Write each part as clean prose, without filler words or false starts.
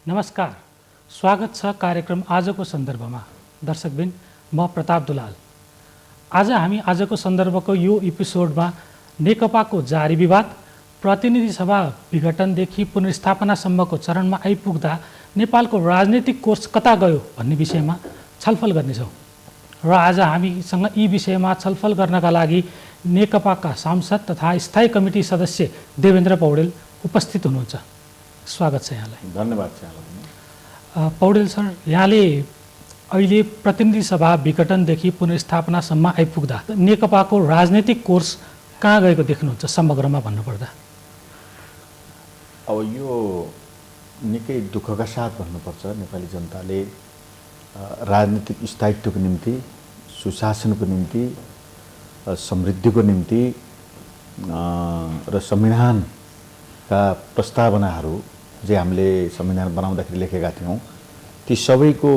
नमस्कार, स्वागत छ कार्यक्रम आजको सन्दर्भमा। दर्शकबिन, म प्रताप दुलाल। आज हामी आजको सन्दर्भको यो एपिसोडमा नेकपाको जारी विवाद, प्रतिनिधि सभा विघटनदेखि पुनर्स्थापनासम्मको चरणमा आइपुग्दा नेपालको राजनीतिक कोर्स कता गयो भन्ने विषयमा छलफल गर्नेछौँ। र आज हामीसँग यी विषयमा छलफल गर्नका लागि नेकपाका सांसद तथा स्थायी कमिटी सदस्य देवेन्द्र पौडेल उपस्थित हुनुहुन्छ। स्वागत छ यहाँलाई। धन्यवाद छ यहाँलाई। पौडेल सर, यहाँले अहिले प्रतिनिधि सभा विघटनदेखि पुनर्स्थापनासम्म आइपुग्दा नेकपाको राजनीतिक कोर्स कहाँ गएको देख्नुहुन्छ समग्रमा भन्नुपर्दा? अब यो निकै दुःखका साथ भन्नुपर्छ, नेपाली जनताले राजनीतिक स्थायित्वको निम्ति, सुशासनको निम्ति, समृद्धिको निम्ति र संविधानका प्रस्तावनाहरू जे हामीले संविधान बनाउँदाखेरि लेखेका थियौँ ती सबैको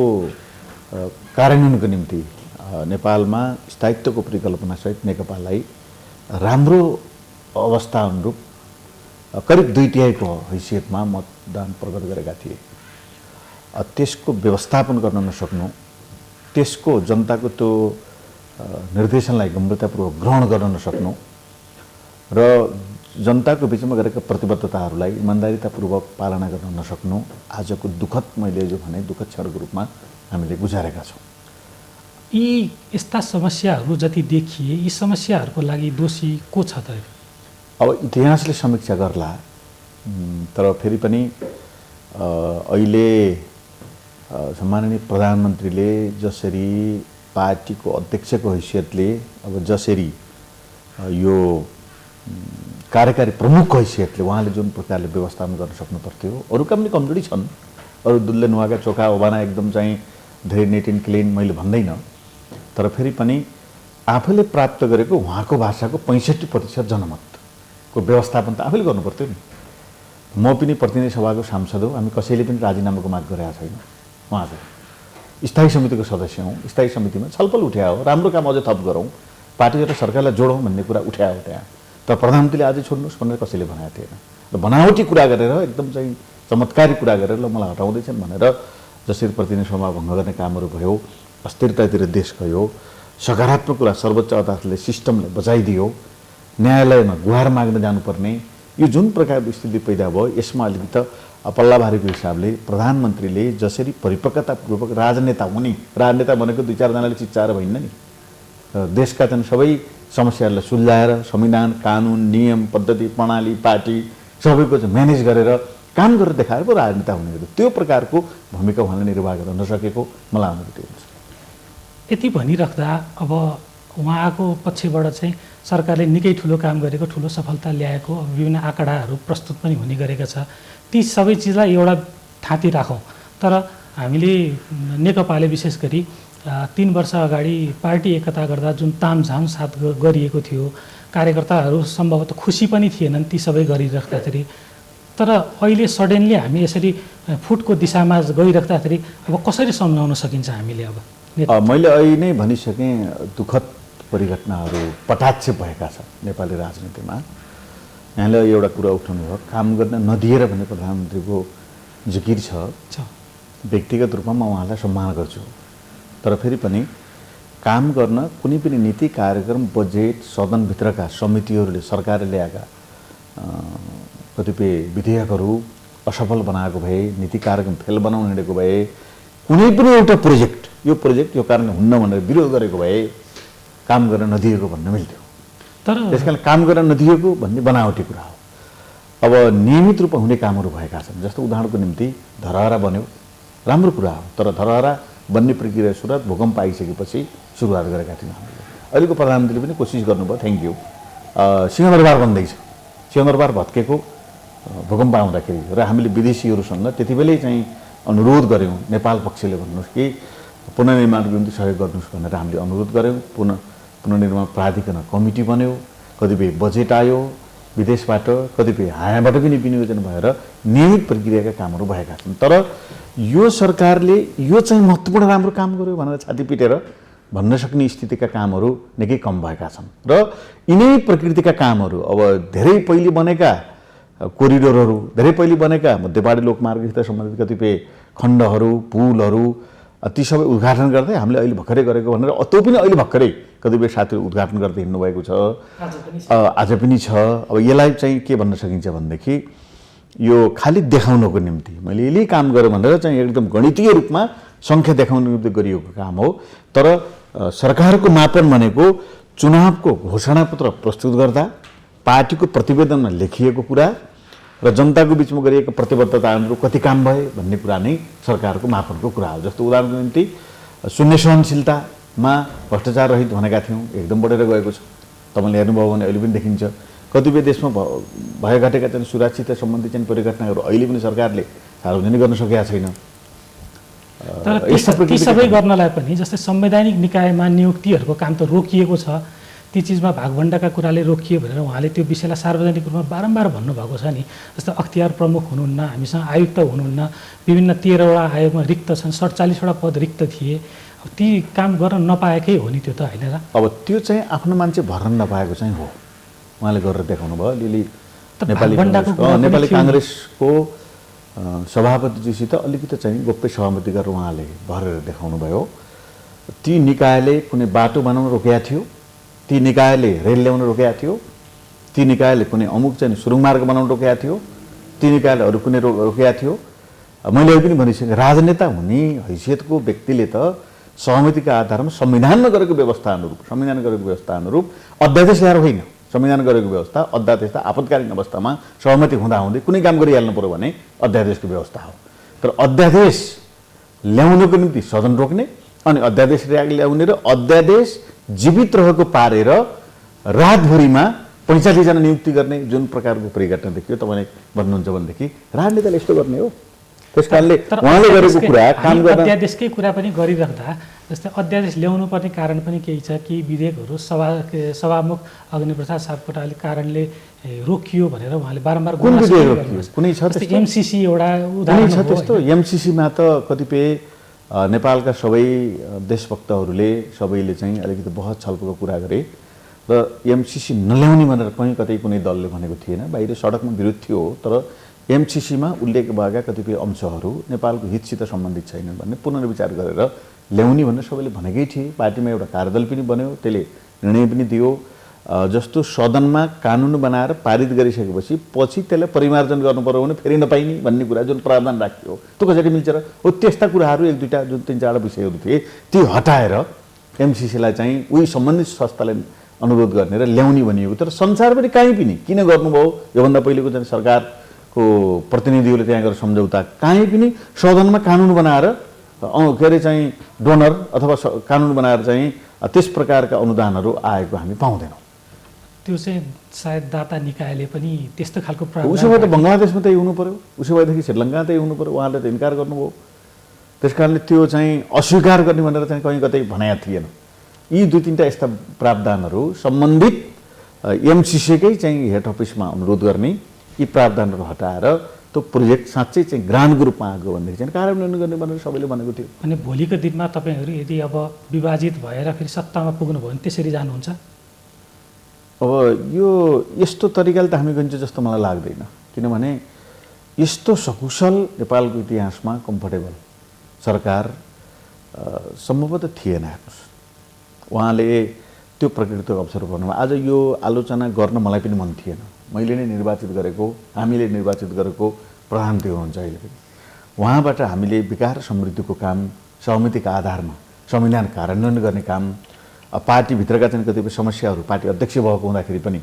कार्यान्वयनको निम्ति नेपालमा स्थायित्वको परिकल्पनासहित नेकपालाई राम्रो अवस्था अनुरूप करिब 2/3 हैसियतमा मतदान प्रकट गरेका थिए। त्यसको व्यवस्थापन गर्न नसक्नु, त्यसको जनताको त्यो निर्देशनलाई गम्भीरतापूर्वक ग्रहण गर्न नसक्नु र जनताको बिचमा गरेका प्रतिबद्धताहरूलाई इमान्दारितापूर्वक पालना गर्न नसक्नु आजको दुःखद, मैले जो भने दुःखद क्षणको रूपमा हामीले गुजारेका छौँ। यी यस्ता समस्याहरू जति देखिए, यी समस्याहरूको लागि दोषी को छ त? अब इतिहासले समीक्षा गर्ला, तर फेरि पनि अहिले सम्माननीय प्रधानमन्त्रीले जसरी पार्टीको अध्यक्षको हैसियतले अब जसरी यो कार्यकारी प्रमुखको हैसियतले उहाँले जुन प्रकारले व्यवस्थापन गर्न सक्नु पर्थ्यो, अरूका पनि कमजोरी छन्, अरू दुधले नुहाएका चोखा ओबाना एकदम चाहिँ धेरै नेट एन्ड क्लिन मैले भन्दैन, तर फेरि पनि आफूले प्राप्त गरेको उहाँको भाषाको 65% जनमतको व्यवस्थापन त आफैले गर्नु पर्थ्यो नि। म पनि प्रतिनिधि सभाको सांसद हो, हामी कसैले पनि राजीनामाको माग गरेका छैन। उहाँको स्थायी समितिको सदस्य हौँ, स्थायी समितिमा छलफल उठ्या हो, राम्रो काम अझै थप गरौँ, पार्टी र सरकारलाई जोडौँ भन्ने कुरा उठ्या हो त्यहाँ। तर प्रधानमन्त्रीले अझै छोड्नुहोस् भनेर कसैले भनेको थिएन। र बनावटी कुरा गरेर, एकदम चाहिँ चमत्कारी कुरा गरेर ल मलाई हटाउँदैछन् भनेर जसरी प्रतिनिधि सभा भङ्ग गर्ने कामहरू भयो, अस्थिरतातिर देश गयो, सकारात्मक कुरा सर्वोच्च अदालतले सिस्टमलाई बचाइदियो, न्यायालयमा गुहार माग्न जानुपर्ने यो जुन प्रकारको स्थिति पैदा भयो, यसमा अलिकति पल्लाभारीको हिसाबले प्रधानमन्त्रीले जसरी परिपक्वतापूर्वक राजनेता हुने, राजनेता भनेको 2-4 जनाले चिच्चाएर भइन्न नि, देशका चाहिँ सबै समस्याहरूलाई सुल्झाएर संविधान, कानुन, नियम, पद्धति, प्रणाली, पार्टी सबैको चाहिँ म्यानेज गरेर काम गरेर देखाएर पो राजनेता हुने हो। त्यो प्रकारको भूमिका उहाँले निर्वाह गर्न नसकेको मलाई अनुभूति हुन्छ। यति भनिराख्दा अब उहाँको पक्षबाट चाहिँ सरकारले निकै ठुलो काम गरेको, ठुलो सफलता ल्याएको, विभिन्न आँकडाहरू प्रस्तुत पनि हुने गरेका छ। ती सबै चिजलाई एउटा थाँती राखौँ। तर हामीले नेकपाले विशेष गरी 3 वर्ष अगाडि पार्टी एकता गर्दा जुन तामझाम साथ गरिएको थियो, कार्यकर्ताहरू सम्भवतः खुसी पनि थिएनन् ती सबै गरिराख्दाखेरि। तर अहिले सडनली हामी यसरी फुटको दिशामा गइराख्दाखेरि अब कसरी सम्झाउन सकिन्छ हामीले? अब मैले अहिले नै भनिसकेँ, दुःखद परिघटनाहरू पटाक्षेप भएका छन् नेपाली राजनीतिमा। यहाँले एउटा कुरा उठाउनु भयो, काम गर्न नदिएर भन्ने प्रधानमन्त्रीको जिकिर छ। व्यक्तिगत रूपमा म उहाँलाई सम्मान गर्छु, तर फेरि पनि काम गर्न कुनै पनि नीति, कार्यक्रम, बजेट, सदनभित्रका समितिहरूले सरकारले ल्याएका कतिपय विधेयकहरू असफल बनाएको भए, नीति कार्यक्रम फेल बनाउन हिँडेको भए, कुनै पनि एउटा प्रोजेक्ट यो कारणले हुन्न भनेर विरोध गरेको भए काम गर्न नदिएको भन्न मिल्थ्यो। तर त्यसकारण काम गर्न नदिएको भन्ने बनावटी कुरा हो। अब नियमित रूपमा हुने कामहरू भएका छन्। जस्तो उदाहरणको निम्ति धरहरा बन्यो, राम्रो कुरा हो, तर धरहरा बन्ने प्रक्रिया सुरुवात भूकम्प आइसकेपछि सुरुवात गरेका थियौँ हामीले। अहिलेको प्रधानमन्त्रीले पनि कोसिस गर्नुभयो, थ्याङ्क यू। सिंहदरबार बन्दैछ, सिंहदरबार भत्केको भूकम्प आउँदाखेरि र हामीले विदेशीहरूसँग त्यति बेलै चाहिँ अनुरोध गऱ्यौँ, नेपाल पक्षले भन्नुहोस् कि पुनर्निर्माणको निम्ति सहयोग गर्नुहोस् भनेर हामीले अनुरोध गऱ्यौँ। पुनर्निर्माण प्राधिकरण कमिटी बन्यो, कतिपय बजेट आयो विदेशबाट, कतिपय यहाँबाट पनि विनियोजन भएर नियमित प्रक्रियाका कामहरू भएका छन्। तर यो सरकारले यो चाहिँ महत्त्वपूर्ण राम्रो काम गर्यो भनेर छाती पिटेर भन्न सक्ने स्थितिका कामहरू निकै कम भएका छन्। र यिनै प्रकृतिका कामहरू अब धेरै पहिले बनेका कोरिडोरहरू धेरै पहिले बनेका मध्यपाडी लोकमार्गसित सम्बन्धित कतिपय खण्डहरू पुलहरू ती सबै उद्घाटन गर्दै हामीले अहिले भर्खरै गरेको भनेर त्यो पनि अहिले भर्खरै कतिपय साथीहरू उद्घाटन गर्दै हिँड्नु भएको छ आज पनि छ। अब यसलाई चाहिँ के भन्न सकिन्छ भनेदेखि यो खालि देखाउनको निम्ति मैले यसले काम गरेँ भनेर चाहिँ एकदम गणितीय रूपमा सङ्ख्या देखाउनको निम्ति गरिएको काम हो। तर सरकारको मापन भनेको चुनावको घोषणापत्र प्रस्तुत गर्दा पार्टीको प्रतिवेदनमा लेखिएको कुरा र जनताको बिचमा गरिएको प्रतिबद्धता अनुरूप कति काम भए भन्ने कुरा नै सरकारको मापनको कुरा हो। जस्तो उदाहरणको निम्ति शून्य सहनशीलतामा भ्रष्टाचार रहित भनेका थियौँ, एकदम बढेर गएको छ। तपाईँले हेर्नुभयो भने अहिले पनि देखिन्छ कतिपय देशमा भए घटेका चाहिँ सुरक्षित सम्बन्धी चाहिँ परिघटनाहरू अहिले पनि सरकारले सार्वजनिक गर्न सकेका छैन। तर ती सबै गर्नलाई पनि जस्तै संवैधानिक निकायमा नियुक्तिहरूको काम त रोकिएको छ, ती चिजमा भागभण्डाका कुराले रोकियो भनेर उहाँले त्यो विषयलाई सार्वजनिक रूपमा बारम्बार भन्नुभएको छ नि। जस्तो अख्तियार प्रमुख हुनुहुन्न, हामीसँग आयुक्त हुनुहुन्न, विभिन्न 13वटा आयोगमा रिक्त छन्, 47वटा पद रिक्त थिए। ती काम गर्न नपाएकै हो नि त्यो त होइन र? अब त्यो चाहिँ आफ्नो मान्छे भर्न नपाएको चाहिँ हो, उहाँले गरेर देखाउनु भयो। अलिअलि नेपाली काङ्ग्रेसको सभापतिजीसित अलिकति चाहिँ गोप्य सहमति गरेर उहाँले भरेर देखाउनु भयो। ती निकायले कुनै बाटो बनाउन रोकेका थियो, ती निकायले रेल ल्याउन रोकेका थियो, ती निकायले कुनै अमुक चाहिँ सुरुङ मार्ग बनाउन रोकेका थियो, ती निकायले अरू कुनै रोकेका थियो। मैले पनि भनिसकेँ, राजनेता हुने हैसियतको व्यक्तिले त सहमतिका आधारमा संविधानमा गरेको व्यवस्था अनुरूप अध्यादेश ल्याएर होइन, संविधान गरेको व्यवस्था अध्यादेश त आपतकालीन अवस्थामा सहमति हुँदाहुँदै कुनै काम गरिहाल्नु पर्यो भने अध्यादेशको व्यवस्था हो। तर अध्यादेश ल्याउनको निम्ति सदन रोक्ने अनि अध्यादेश ल्याउने र अध्यादेश जीवित रहेको पारेर रातभरिमा 45 जना नियुक्ति गर्ने जुन प्रकारको परिघटना देखियो तपाईँले भन्नुहुन्छ भनेदेखि राजनेताले यस्तो गर्ने हो। त्यसकारणले उहाँले गरेको कुरा काम गर्न अध्यादेशकै कुरा पनि गरिराख्दा जस्तै अध्यादेश ल्याउनु पर्ने कारण पनि केही छ कि विधेयकहरू सभामुख अग्निप्रसाद सापकोटाले कारणले रोकियो भनेर उहाँले बारम्बार कुनै छ त्यस्तो एमसीसी एउटा उदाहरण छ। त्यस्तो एमसीसीमा त कतिपय नेपालका सबै देशभक्तहरूले सबैले चाहिँ अलिकति बहस छलफलको कुरा गरे र एमसीसी नल्याउने भनेर कहीँ कतै कुनै दलले भनेको थिएन, बाहिर सडकमा विरोध थियो। तर एमसीसीमा उल्लेख भएका कतिपय अंशहरू नेपालको हितसित सम्बन्धित छैनन् भन्ने पुनर्विचार गरेर ल्याउने भनेर सबैले भनेकै थिए। पार्टीमा एउटा कार्यदल पनि बन्यो, त्यसले निर्णय पनि दियो। जस्तो सदनमा कानुन बनाएर पारित गरिसकेपछि पछि त्यसलाई परिमार्जन गर्नु पर्यो भने फेरि नपाइने भन्ने कुरा जुन प्रावधान राखियो त्यो कसरी मिल्छ र? हो त्यस्ता कुराहरू एक दुईवटा जुन 3-4 विषयहरू थिए ती हटाएर एमसीसीलाई चाहिँ उही सम्बन्धित संस्थालाई अनुरोध गर्ने र ल्याउने भनिएको। तर संसारभरि कहीँ पनि किन गर्नुभयो? योभन्दा पहिलेको चाहिँ सरकारको प्रतिनिधिहरूले त्यहाँ गएर सम्झौता कहीँ पनि सदनमा कानुन बनाएर के अरे चाहिँ डोनर अथवा कानुन बनाएर चाहिँ त्यस प्रकारका अनुदानहरू आएको हामी पाउँदैनौँ। त्यो चाहिँ सायद दाता निकायले पनि त्यस्तो खालको उसो भए त बङ्गलादेशमा त्यही हुनु पर्यो, उसो भएदेखि श्रीलङ्का त्यही हुनु पर्यो। उहाँले त इन्कार गर्नुभयो। त्यस कारणले त्यो चाहिँ अस्वीकार गर्ने भनेर चाहिँ कहीँ कतै भनेको थिएन। यी 2-3टा यस्ता प्रावधानहरू सम्बन्धित एमसीसीकै चाहिँ हेड अफिसमा अनुरोध गर्ने, यी प्रावधानहरू हटाएर त्यो प्रोजेक्ट साँच्चै चाहिँ ग्रान्डको रूपमा आएको भनेदेखि चाहिँ कार्यान्वयन गर्ने भनेर सबैले भनेको थियो। अनि भोलिको दिनमा तपाईँहरू यदि अब विभाजित भएर फेरि सत्तामा पुग्नुभयो भने त्यसरी जानुहुन्छ? अब यो यस्तो तरिकाले त हामी गइन्छ जस्तो मलाई लाग्दैन, किनभने यस्तो सकुशल नेपालको इतिहासमा कम्फर्टेबल सरकार सम्भवतः थिएन। हेर्नुहोस्, उहाँले त्यो प्रकृतिको अवसर पाउनुभयो। आज यो आलोचना गर्न मलाई पनि मन थिएन। मैले नै निर्वाचित गरेको, हामीले निर्वाचित गरेको प्रधानमन्त्री हुनुहुन्छ अहिले पनि। उहाँबाट हामीले विकास र समृद्धिको काम सहमतिका आधारमा संविधान कार्यान्वयन गर्ने काम, पार्टीभित्रका चाहिँ कतिपय समस्याहरू पार्टी अध्यक्ष भएको हुँदाखेरि पनि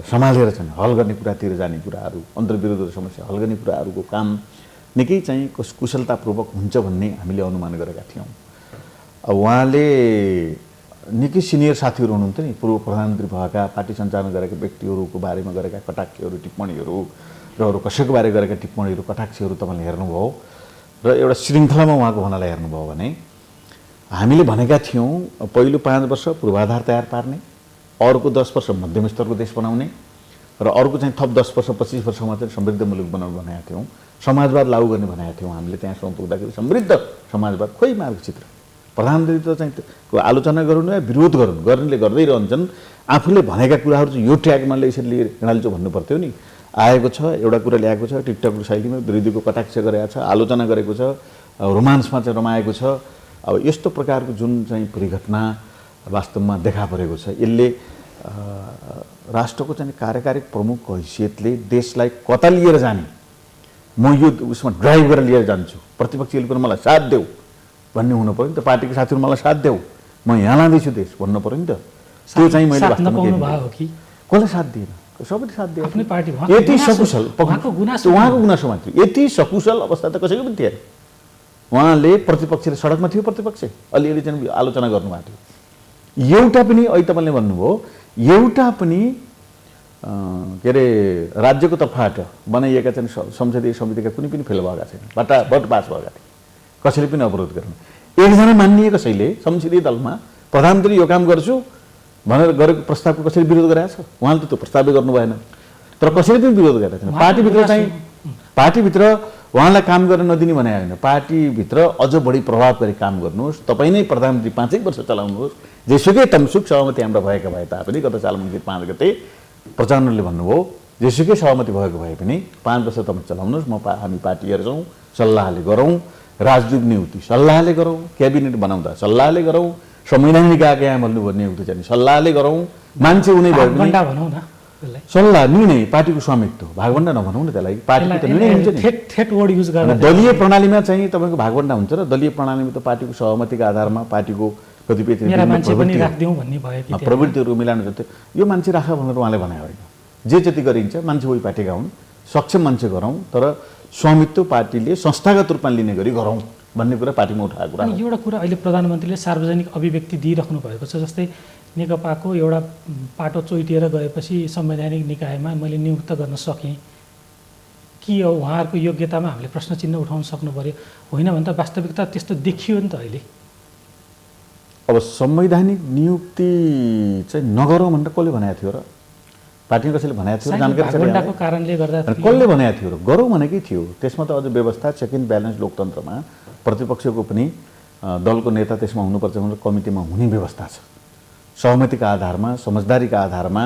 सम्हालेर चाहिँ हल गर्ने कुरातिर जाने कुराहरू, अन्तर्विरोध समस्या हल गर्ने कुराहरूको काम निकै चाहिँ कुशलतापूर्वक हुन्छ भन्ने हामीले अनुमान गरेका थियौँ। उहाँले निकै सिनियर साथीहरू हुनुहुन्थ्यो नि, पूर्व प्रधानमन्त्री भएका, पार्टी सञ्चालन गरेका व्यक्तिहरूको बारेमा गरेका कटाक्षहरू, टिप्पणीहरू र अरू कसैको बारे गरेका टिप्पणीहरू, कटाक्षहरू तपाईँले हेर्नुभयो र एउटा श्रृङ्खलामा उहाँको भनाइलाई हेर्नुभयो भने हामीले भनेका थियौँ पहिलो 5 वर्ष पूर्वाधार तयार पार्ने, अर्को 10 वर्ष मध्यम स्तरको देश बनाउने र अर्को चाहिँ थप 10 वर्ष 25 वर्षमा चाहिँ समृद्ध मुलुक बनाउने भनेका थियौँ। समाजवाद लागू गर्ने भनेका थियौँ हामीले। त्यहाँसम्म पुग्दाखेरि समृद्ध समाजवाद खोइ मार्गचित्र प्रधानमन्त्री त चाहिँ आलोचना गराउनु या विरोध गराउनु गर्नेले गर्दै रहन्छन्। आफूले भनेका कुराहरू चाहिँ यो ट्र्याकमा यसरी लिएर हिँडाल्छु भन्नु पर्थ्यो नि। आएको छ, एउटा कुरा ल्याएको छ, टिकटक शैलीमा विरोधीको कटाक्ष गरेको छ, आलोचना गरेको छ, रोमान्समा चाहिँ रमाएको छ। अब यस्तो प्रकारको जुन चाहिँ परिघटना वास्तवमा देखा परेको छ, यसले राष्ट्रको चाहिँ कार्यकारी प्रमुखको हैसियतले देशलाई कता लिएर जाने, म यो उसमा ड्राइभ गरेर लिएर जान्छु, प्रतिपक्षीले पनि मलाई साथ देऊ भन्ने हुनु पऱ्यो नि त। पार्टीको साथीहरू मलाई साथ देऊ, म यहाँ लाँदैछु देश भन्नु पऱ्यो नि त। त्यो चाहिँ मैले कसले साथ दिएन, सबैले साथ दिए। आफ्नै पार्टी यति सकुशल, उहाँको गुनासो मात्रै, यति सकुशल अवस्था त कसैको पनि थिएन। उहाँले प्रतिपक्षले सडकमा थियो, प्रतिपक्ष अलिअलि चाहिँ आलोचना गर्नुभएको थियो। एउटा पनि अहिले तपाईँले भन्नुभयो, एउटा पनि के अरे राज्यको तर्फबाट बनाइएका चाहिँ संसदीय समितिका कुनै पनि फेल भएका छैन, भोट पास भएका थिए, कसैले पनि अवरोध गर्नु। एकजना मान्ने कसैले संसदीय दलमा प्रधानमन्त्री यो काम गर्छु भनेर गरेको प्रस्तावको कसैले विरोध गरेको छ? उहाँले त त्यो प्रस्तावै गर्नु भएन, तर कसैले पनि विरोध गरेका छैन। पार्टीभित्र उहाँलाई काम गर्न नदिने भने होइन, पार्टीभित्र अझ बढी प्रभावकारी काम गर्नुहोस्, तपाईँ नै प्रधानमन्त्री 5 वर्ष चलाउनुहोस्, जेसुकै तमसुक सहमति हाम्रा भएका भए तापनि गत साल मङ्सिर 5 गते प्रधानमन्त्रीले भन्नुभयो जेसुकै सहमति भएको भए पनि 5 वर्ष तपाईँ चलाउनुहोस्, हामी पार्टीहरू छौँ, सल्लाहले गरौँ, राजदूत नियुक्ति सल्लाहले गरौँ, क्याबिनेट बनाउँदा सल्लाहले गरौँ, संवैधानिक आयोग यहाँ भन्नुभयो नियुक्ति चाहिँ सल्लाहले गरौँ, मान्छे हुने भयो भने सल्लाह निर्णय पार्टीको स्वामित्व, भागभण्डा नभनौँ न त्यसलाई, पार्टीको त निर्णय हुन्छ नि। दलीय प्रणालीमा चाहिँ तपाईँको भागभण्डा हुन्छ र दलीय प्रणालीमा त पार्टीको सहमतिको आधारमा पार्टीको कतिपय प्रवृत्तिहरू मिलाउनु जस्तै यो मान्छे राख भनेर उहाँले भने होइन, जे जति गरिन्छ मान्छे उही पार्टीका हुन्, सक्षम मान्छे गरौँ, तर स्वामित्व पार्टीले संस्थागत रूपमा लिने गरी गरौँ भन्ने कुरा पार्टीमा उठाएको कुरा। एउटा कुरा अहिले प्रधानमन्त्रीले सार्वजनिक अभिव्यक्ति दिइराख्नु भएको छ, जस्तै नेकपाको एउटा पाटो चोइटिएर गएपछि संवैधानिक निकायमा मैले नियुक्त गर्न सकेँ कि हो, उहाँहरूको योग्यतामा हामीले प्रश्न चिन्ह उठाउन सक्नु पर्यो, होइन भने त वास्तविकता त्यस्तो देखियो नि त अहिले। अब संवैधानिक नियुक्ति चाहिँ नगरौँ भनेर कसले भनेको थियो र? पार्टीमा कसैले भनेको थियो? जानकारी कारणले गर्दा कसले भनेको थियो र? गरौँ भनेकै थियो। त्यसमा त अझ व्यवस्था चेक एन्ड ब्यालेन्स लोकतन्त्रमा प्रतिपक्षको पनि दलको नेता त्यसमा हुनुपर्छ भनेर कमिटीमा हुने व्यवस्था छ। सहमतिका आधारमा, समझदारीका आधारमा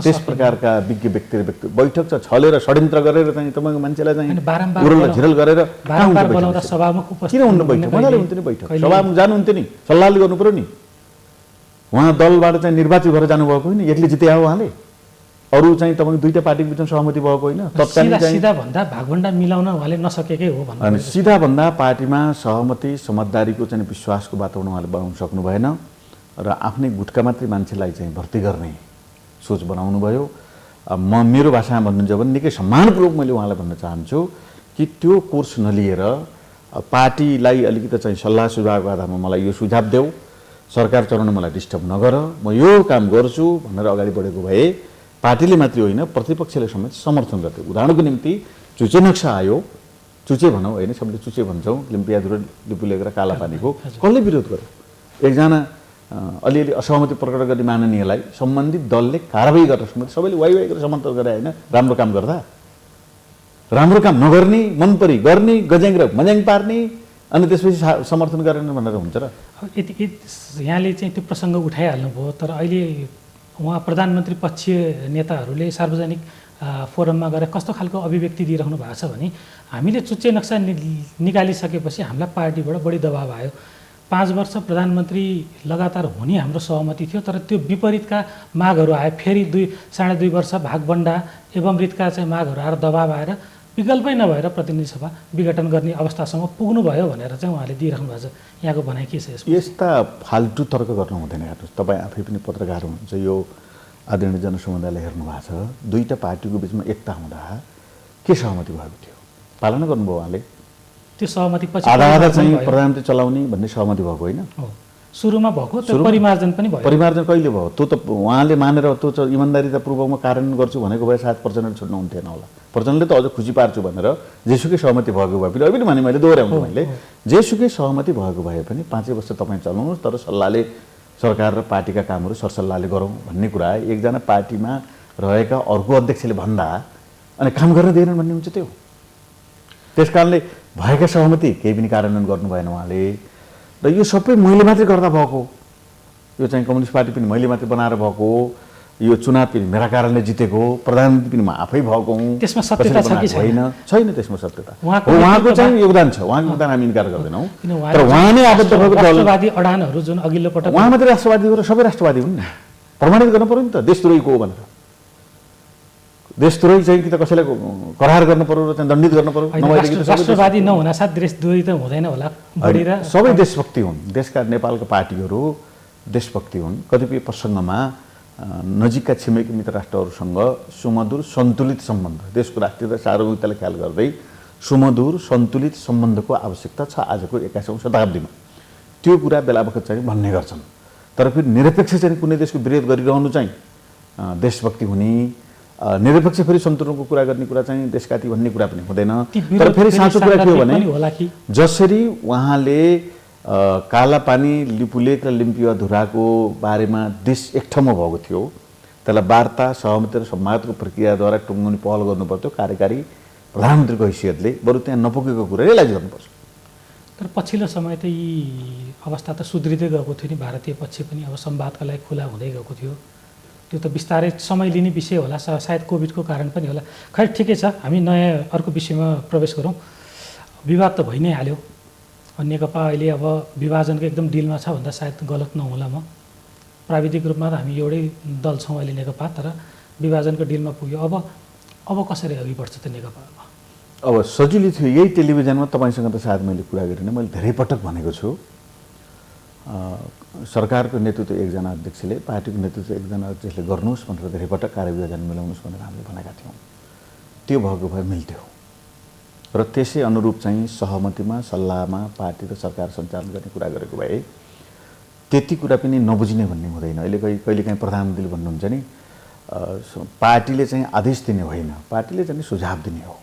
त्यस प्रकारका विज्ञ व्यक्ति बैठक छ, छलेर षड्यन्त्र गरेर चाहिँ तपाईँको मान्छेलाई चाहिँ उरल झिरल गरेर किन हुनु बैठक? मजाले हुन्थ्यो नि बैठक, सभामा जानुहुन्थ्यो नि, सल्लाहले गर्नु पऱ्यो नि। उहाँ दलबाट चाहिँ निर्वाचित भएर जानुभएको होइन, एक्लै जिते हो उहाँले, अरू चाहिँ तपाईँको दुईटा पार्टीको बिचमा सहमति भएको होइन। तत्कालीन सिधा भन्दा भागभण्डा मिलाउन उहाँले नसकेकै हो भन्नु। सिधा भन्दा पार्टीमा सहमति समझदारीको चाहिँ विश्वासको वातावरण उहाँले बनाउन सक्नु भएन र आफ्नै गुटका मात्रै मान्छेलाई चाहिँ भर्ती गर्ने सोच बनाउनु भयो। मेरो भाषामा भन्नुहुन्छ भने निकै सम्मानपूर्वक मैले उहाँलाई भन्न चाहन्छु कि त्यो कोर्स नलिएर पार्टीलाई अलिकति चाहिँ सल्लाह सुझावको आधारमा मलाई यो सुझाव देऊ, सरकार चलाउन मलाई डिस्टर्ब नगर, म यो काम गर्छु भनेर अगाडि बढेको भए पार्टीले मात्रै होइन प्रतिपक्षले समेत समर्थन गर्थ्यो। उदाहरणको निम्ति चुचे नक्सा आयो, चुचे भनौँ होइन, सबले चुचे भन्छौँ, लिम्पियाधुरा लिपुलेखेर कालापानीको, कसले विरोध गर्यो? एकजना अलिअलि असहमति प्रकट गर्ने माननीयलाई सम्बन्धित दलले कारबाही गर्न समेत सबैले वाइ गरेर समर्थन गरे होइन। राम्रो काम गर्दा राम्रो काम नगर्ने, मन परी गर्ने, गज्याङ र मज्याङ पार्ने अनि त्यसपछि समर्थन गरेन भनेर हुन्छ र? यति यहाँले चाहिँ त्यो प्रसङ्ग उठाइहाल्नुभयो, तर अहिले उहाँ प्रधानमन्त्री पक्षीय नेताहरूले सार्वजनिक फोरममा गएर कस्तो खालको अभिव्यक्ति दिइराख्नु भएको छ भने हामीले चुच्चे नक्सा निकालिसकेपछि हामीलाई पार्टीबाट बढी दबाब आयो। 5 वर्ष प्रधानमन्त्री लगातार हुने हाम्रो सहमति थियो, तर त्यो विपरीतका मागहरू आए, फेरि 2.5 वर्ष भागभण्डा एवं रीतका चाहिँ मागहरू आएर दबाब आएर विकल्पै नभएर प्रतिनिधि सभा विघटन गर्ने अवस्थासम्म पुग्नुभयो भनेर चाहिँ उहाँले दिइराख्नु भएको छ। यहाँको भनाइ के छ? यस्ता फाल्टु तर्क गर्नु हुँदैन। हेर्नुहोस्, तपाईँ आफै पनि पत्रकार हुनुहुन्छ, यो आदरणीय जनसमुदायले हेर्नु भएको छ, दुईटा पार्टीको बिचमा एकता हुँदा के सहमति भएको थियो? पालना गर्नुभयो उहाँले? त्यो सहमति पछि आधा चाहिँ प्रधानमन्त्री चलाउने भन्ने सहमति भएको होइन? सुरुमा भएको, त्यो परिमार्जन पनि भयो। परिमार्जन कहिले भयो? त्यो त उहाँले मानेर त्यो इमान्दारितापूर्वकमा कार्यान्वयन गर्छु भनेको भए सायद प्रचण्डले छुट्नु हुन्थेन होला। प्रचण्डले त अझ खुसी पार्छु भनेर जेसुकै सहमति भएको भए पनि, अहिले पनि भने मैले दोहोऱ्याउँछु, मैले जेसुकै सहमति भएको भए पनि 5 वर्ष तपाईँ चलाउनुहोस्, तर सल्लाहले सरकार र पार्टीका कामहरू सरसल्लाहले गरौँ भन्ने कुरा एकजना पार्टीमा रहेका अर्को अध्यक्षले भन्दा अनि काम गर्न दिएनन् भन्ने हुन्छ त्यो। त्यस कारणले भएका सहमति केही पनि कार्यान्वयन गर्नु भएन उहाँले, र यो सबै मैले मात्रै गर्दा भएको, यो चाहिँ कम्युनिस्ट पार्टी पनि मैले मात्रै बनाएर भएको, यो चुनाव पनि मेरा कारणले जितेको हो, प्रधानमन्त्री पनि म आफै भएको हुँ, त्यसमा सत्यता छ कि छैन? छैन त्यसमा सत्यता। उहाँको चाहिँ योगदान छ, उहाँको योगदान हामी इन्कार गर्दैनौँ, तर उहाँ नै आबद्ध भएको दल, राष्ट्रवादी अडानहरू जुन अघिल्लो पटक उहाँ मात्रै राष्ट्रवादी हो र सबै राष्ट्रवादी हुन् नि, प्रमाणित गर्न पर्यो नि त देशद्रोहीको हो भनेर। देशद्रोही चाहिँ कि त कसैलाई करार गर्नु पर्यो र चाहिँ दण्डित गर्नु पर्यो, राष्ट्रवादी नहुनासाथ देशद्रोही त हुँदैन होला। बढी र सबै देशभक्ति हुन्, देशका नेपालका पार्टीहरू देशभक्ति हुन्। कतिपय प्रसङ्गमा नजिकका छिमेकी मित्र राष्ट्रहरूसँग सुमधुर सन्तुलित सम्बन्ध, देशको राष्ट्रिय सार्वभौमिकतालाई ख्याल गर्दै सुमधुर सन्तुलित सम्बन्धको आवश्यकता छ आजको 21औं शताब्दीमा। त्यो कुरा बेला बखत चाहिँ भन्ने गर्छन्, तर फेरि निरपेक्ष चाहिँ कुनै देशको विरोध गरिरहनु चाहिँ देशभक्ति हुने, निरपेक्ष फेरि सन्तुलनको कुरा गर्ने कुरा चाहिँ देशकाती भन्ने कुरा पनि हुँदैन। तर फेरि साँचो कुरा के हो भने जसरी उहाँले कालापानी, लिपुलेक र लिम्पियाधुराको बारेमा देश एक ठाउँमा भएको थियो, त्यसलाई वार्ता, सहमति र संवादको प्रक्रियाद्वारा टुङ्गाउने पहल गर्नुपर्थ्यो कार्यकारी प्रधानमन्त्रीको हैसियतले, बरु त्यहाँ नपुगेको कुरा रियलाइज गर्नुपर्छ। तर पछिल्लो समय त यी अवस्था त सुध्रिँदै गएको थियो नि, भारतीय पक्ष पनि अब संवादका लागि खुला हुँदै गएको थियो। त्यो त बिस्तारै समय लिने विषय होला, सायद कोभिडको कारण पनि होला। खै ठिकै छ, हामी नयाँ अर्को विषयमा प्रवेश गरौँ। विवाद त भइ नै हाल्यो, नेकपा अहिले अब विभाजनको एकदम डिलमा छ भन्दा सायद गलत नहोला म। प्राविधिक रूपमा त हामी एउटै दल छौँ अहिले नेकपा, तर विभाजनको डिलमा पुग्यो। अब कसरी अघि बढ्छ त नेकपा? अब सजिलो थियो, यही टेलिभिजनमा तपाईँसँग त सायद मैले कुरा गरेन, मैले धेरै पटक भनेको छु सरकारको नेतृत्व एकजना अध्यक्षले, पार्टीको नेतृत्व एकजना अध्यक्षले गर्नुहोस् भनेर धेरै पटक कार्यविभाजन मिलाउनुहोस् भनेर हामीले भनेका थियौँ। त्यो भएको भए मिल्थ्यो र त्यसै अनुरूप चाहिँ सहमतिमा, सल्लाहमा पार्टी र सरकार सञ्चालन गर्ने कुरा गरेको भए त्यति कुरा पनि नबुझिने भन्ने हुँदैन। अहिले कहिलेकाहीँ प्रधानमन्त्रीले भन्नुहुन्छ नि, पार्टीले चाहिँ आदेश दिने होइन, पार्टीले चाहिँ सुझाव दिने हो।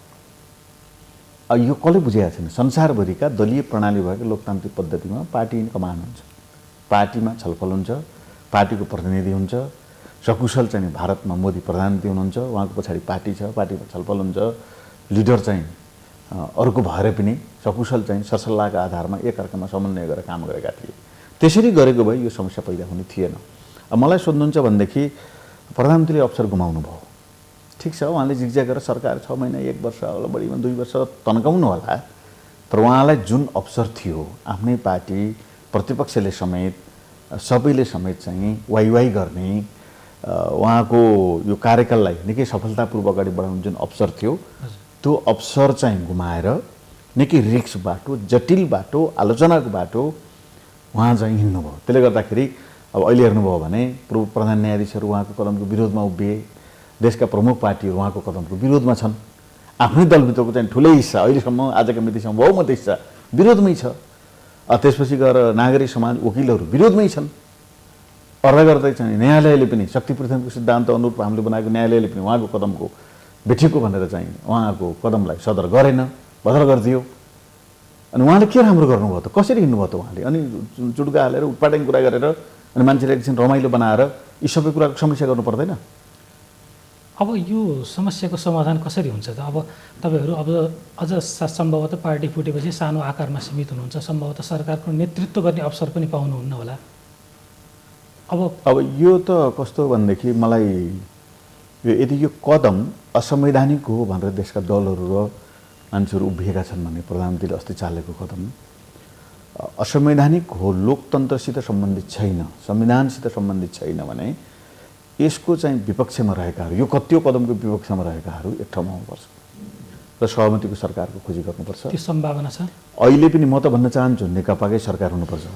यो कसले बुझेको छैन? संसारभरिका दलीय प्रणाली भएको लोकतान्त्रिक पद्धतिमा पार्टी कमान हुन्छ, पार्टीमा छलफल हुन्छ, पार्टीको प्रतिनिधि हुन्छ, सकुशल चाहिँ भारतमा मोदी प्रधानमन्त्री हुनुहुन्छ, उहाँको पछाडि पार्टी छ, पार्टीमा छलफल हुन्छ, लिडर चाहिँ अर्को भएर पनि सकुशल चाहिँ सरसल्लाहका आधारमा एकअर्कामा समन्वय गरेर काम गरेका थिए। त्यसरी गरेको भए यो समस्या पैदा हुने थिएन। अब मलाई सोध्नुहुन्छ भनेदेखि प्रधानमन्त्रीले अवसर गुमाउनु भयो, ठिक छ, उहाँले जिगज्याग गरेर सरकार 6 महिना 1 वर्ष होला बढीमा 2 वर्ष तन्काउनु होला, तर उहाँलाई जुन अवसर थियो आफ्नै पार्टी प्रतिपक्षले समेत सबैले समेत चाहिँ वाइवाई गर्ने, उहाँको यो कार्यकाललाई निकै सफलतापूर्वक अगाडि बढाउने जुन अवसर थियो त्यो अवसर चाहिँ गुमाएर निकै रिक्स बाटो, जटिल बाटो, आलोचनाको बाटो उहाँ चाहिँ हिँड्नुभयो। त्यसले गर्दाखेरि अब अहिले हेर्नुभयो भने पूर्व प्रधान न्यायाधीशहरू उहाँको कदमको विरोधमा उभिए, देशका प्रमुख पार्टीहरू उहाँको कदमको विरोधमा छन्, आफ्नै दलभित्रको चाहिँ ठुलै हिस्सा अहिलेसम्म आजका मितिसम्म बहुमत हिस्सा विरोधमै छ। त्यसपछि गएर नागरिक समाज वकिलहरू विरोधमै छन्। अर्दा गर्दै चाहिँ न्यायालयले पनि शक्ति पृथ्वीको सिद्धान्त अनुरूप हामीले बनाएको न्यायालयले पनि उहाँको कदमको बेठेको भनेर चाहिँ उहाँको कदमलाई सदर गरेन, बदर गरिदियो। अनि उहाँले के राम्रो गर्नुभयो त? कसरी हिँड्नुभयो त उहाँले? अनि चुड्का हालेर उटपाटाङ कुरा गरेर अनि मान्छेले एकछिन रमाइलो बनाएर यी सबै कुराको समीक्षा गर्नु पर्दैन? अब यो समस्याको समाधान कसरी हुन्छ त? अब तपाईँहरू अब अझ सम्भवतः पार्टी फुटेपछि सानो आकारमा सीमित हुनुहुन्छ, सम्भवतः सरकारको नेतृत्व गर्ने अवसर पनि पाउनुहुन्न होला। अब यो त कस्तो भनेदेखि मलाई यदि यो कदम असंवैधानिक हो भनेर देशका दलहरू र मान्छेहरू उभिएका छन् भने प्रधानमन्त्रीले अस्ति चालेको कदम असंवैधानिक हो, लोकतन्त्रसित सम्बन्धित छैन, संविधानसित सम्बन्धित छैन भने यसको चाहिँ विपक्षमा रहेकाहरू, यो कतियो कदमको विपक्षमा रहेकाहरू एक ठाउँमा आउनुपर्छ र सहमतिको सरकारको खोजी गर्नुपर्छ। त्यो सम्भावना छ? अहिले पनि म त भन्न चाहन्छु नेकपाकै सरकार हुनुपर्छ,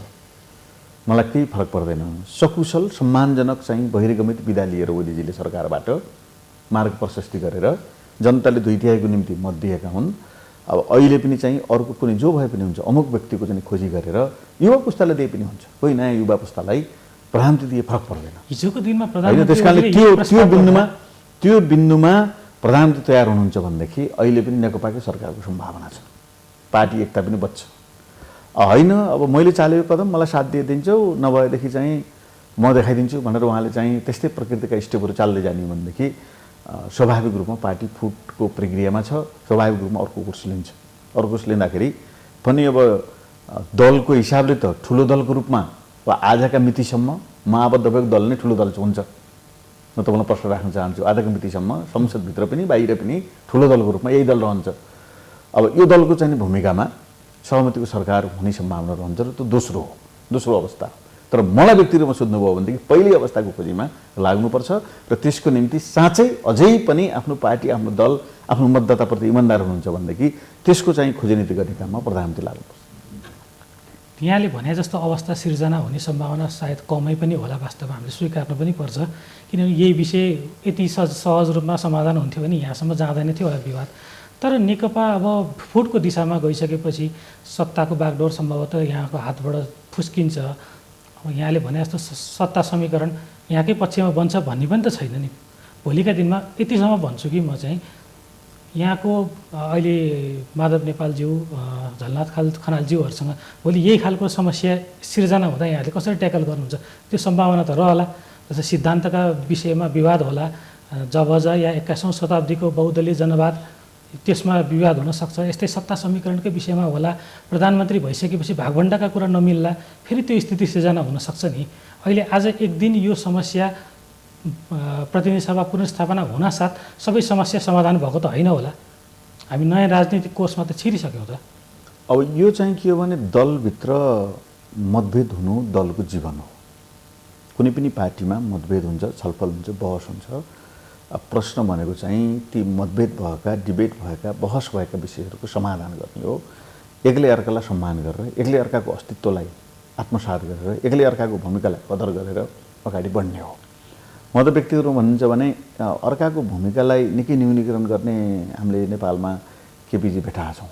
मलाई केही फरक पर्दैन। सकुशल सम्मानजनक चाहिँ बहिर्गमित विदा लिएर ओलीजीले सरकारबाट मार्ग प्रशस्ति गरेर जनताले 2/3 निम्ति मत दिएका हुन्। अब अहिले पनि चाहिँ अर्को कुनै जो भए पनि हुन्छ, अमुक व्यक्तिको चाहिँ खोजी गरेर युवा पुस्तालाई दिए पनि हुन्छ, कोही नयाँ युवा पुस्तालाई प्रधानमन्त्री दिए फरक पर्दैन। हिजोको दिनमा त्यसकारणले त्यो बिन्दुमा प्रधानमन्त्री तयार हुनुहुन्छ भनेदेखि अहिले पनि नेकपाकै सरकारको सम्भावना छ, पार्टी एकता पनि बच्छ। होइन अब मैले चालेको कदम मलाई साथ दिइदिन्छौ, नभएदेखि चाहिँ म देखाइदिन्छु भनेर उहाँले चाहिँ त्यस्तै प्रकृतिका स्टेपहरू चाल्दै जाने भनेदेखि स्वाभाविक रूपमा पार्टी फुटको प्रक्रियामा छ, स्वाभाविक रूपमा अर्को कोर्स लिन्छ। अर्को कोर्स लिँदाखेरि पनि अब दलको हिसाबले त ठुलो दलको रूपमा वा आजका मितिसम्म महाआबद्ध भएको दल नै ठुलो दल हुन्छ। म तपाईँलाई प्रश्न राख्न चाहन्छु आजको मितिसम्म संसदभित्र पनि बाहिर पनि ठुलो दलको रूपमा यही दल रहन्छ। अब यो दलको चाहिँ भूमिकामा सहमतिको सरकार हुने सम्भावना रहन्छ र त्यो दोस्रो अवस्था हो। तर मलाई व्यक्ति रूपमा सोध्नुभयो भनेदेखि पहिलो अवस्थाको खोजीमा लाग्नुपर्छ र त्यसको निम्ति साँच्चै अझै पनि आफ्नो पार्टी, आफ्नो दल, आफ्नो मतदाताप्रति इमान्दार हुनुहुन्छ भनेदेखि त्यसको चाहिँ खोजनीति गर्ने काममा प्रधानमन्त्री लाग्नुपर्छ। यहाँले भने जस्तो अवस्था सिर्जना हुने सम्भावना सायद कमै पनि होला, वास्तवमा हामीले स्वीकार्नु पनि पर्छ, किनभने यही विषय यति सहज रूपमा समाधान हुन्थ्यो भने यहाँसम्म जाँदैन थियो होला विवाद। तर नेकपा अब फुटको दिशामा गइसकेपछि सत्ताको बागडोर सम्भवतः यहाँको हातबाट फुस्किन्छ। अब यहाँले भने जस्तो सत्ता समीकरण यहाँकै पक्षमा बन्छ भन्ने पनि त छैन नि। भोलिका दिनमा यतिसम्म भन्छु कि म चाहिँ यहाँको अहिले माधव नेपालज्यू, झलनाथ खनालज्यूहरूसँग भोलि यही खालको समस्या सिर्जना हुँदा यहाँले कसरी ट्याकल गर्नुहुन्छ त्यो सम्भावना त रहला। जस्तै सिद्धान्तका विषयमा विवाद होला, जबज या 21औं शताब्दीको बहुदलीय जनवाद त्यसमा विवाद हुन सक्छ। यस्तै सत्ता समीकरणकै विषयमा होला, प्रधानमन्त्री भइसकेपछि भागभण्डाका कुरा नमिल्ला, फेरि त्यो स्थिति सिर्जना हुन सक्छ नि। अहिले आज एक दिन यो समस्या प्रतिनिधि सभा पुनर्स्थापना हुनासाथ सबै समस्या समाधान भएको त होइन होला। हामी नयाँ राजनीतिक कोर्समा त छिरिसक्यौँ त। अब यो चाहिँ के हो भने दलभित्र मतभेद हुनु दलको जीवन हो। कुनै पनि पार्टीमा मतभेद हुन्छ, छलफल हुन्छ, बहस हुन्छ। प्रश्न भनेको चाहिँ ती मतभेद भएका, डिबेट भएका, बहस भएका विषयहरूको समाधान गर्ने हो। एक्लै अर्कालाई सम्मान गरेर, एक्लै अर्काको अस्तित्वलाई आत्मसात गरेर, एक्लै अर्काको भूमिकालाई कदर गरेर अगाडि बढ्ने हो। म त व्यक्तिगत रूपमा भन्नुहुन्छ भने अर्काको भूमिकालाई निकै न्यूनीकरण गर्ने हामीले नेपालमा केपीजी भेटाएका छौँ।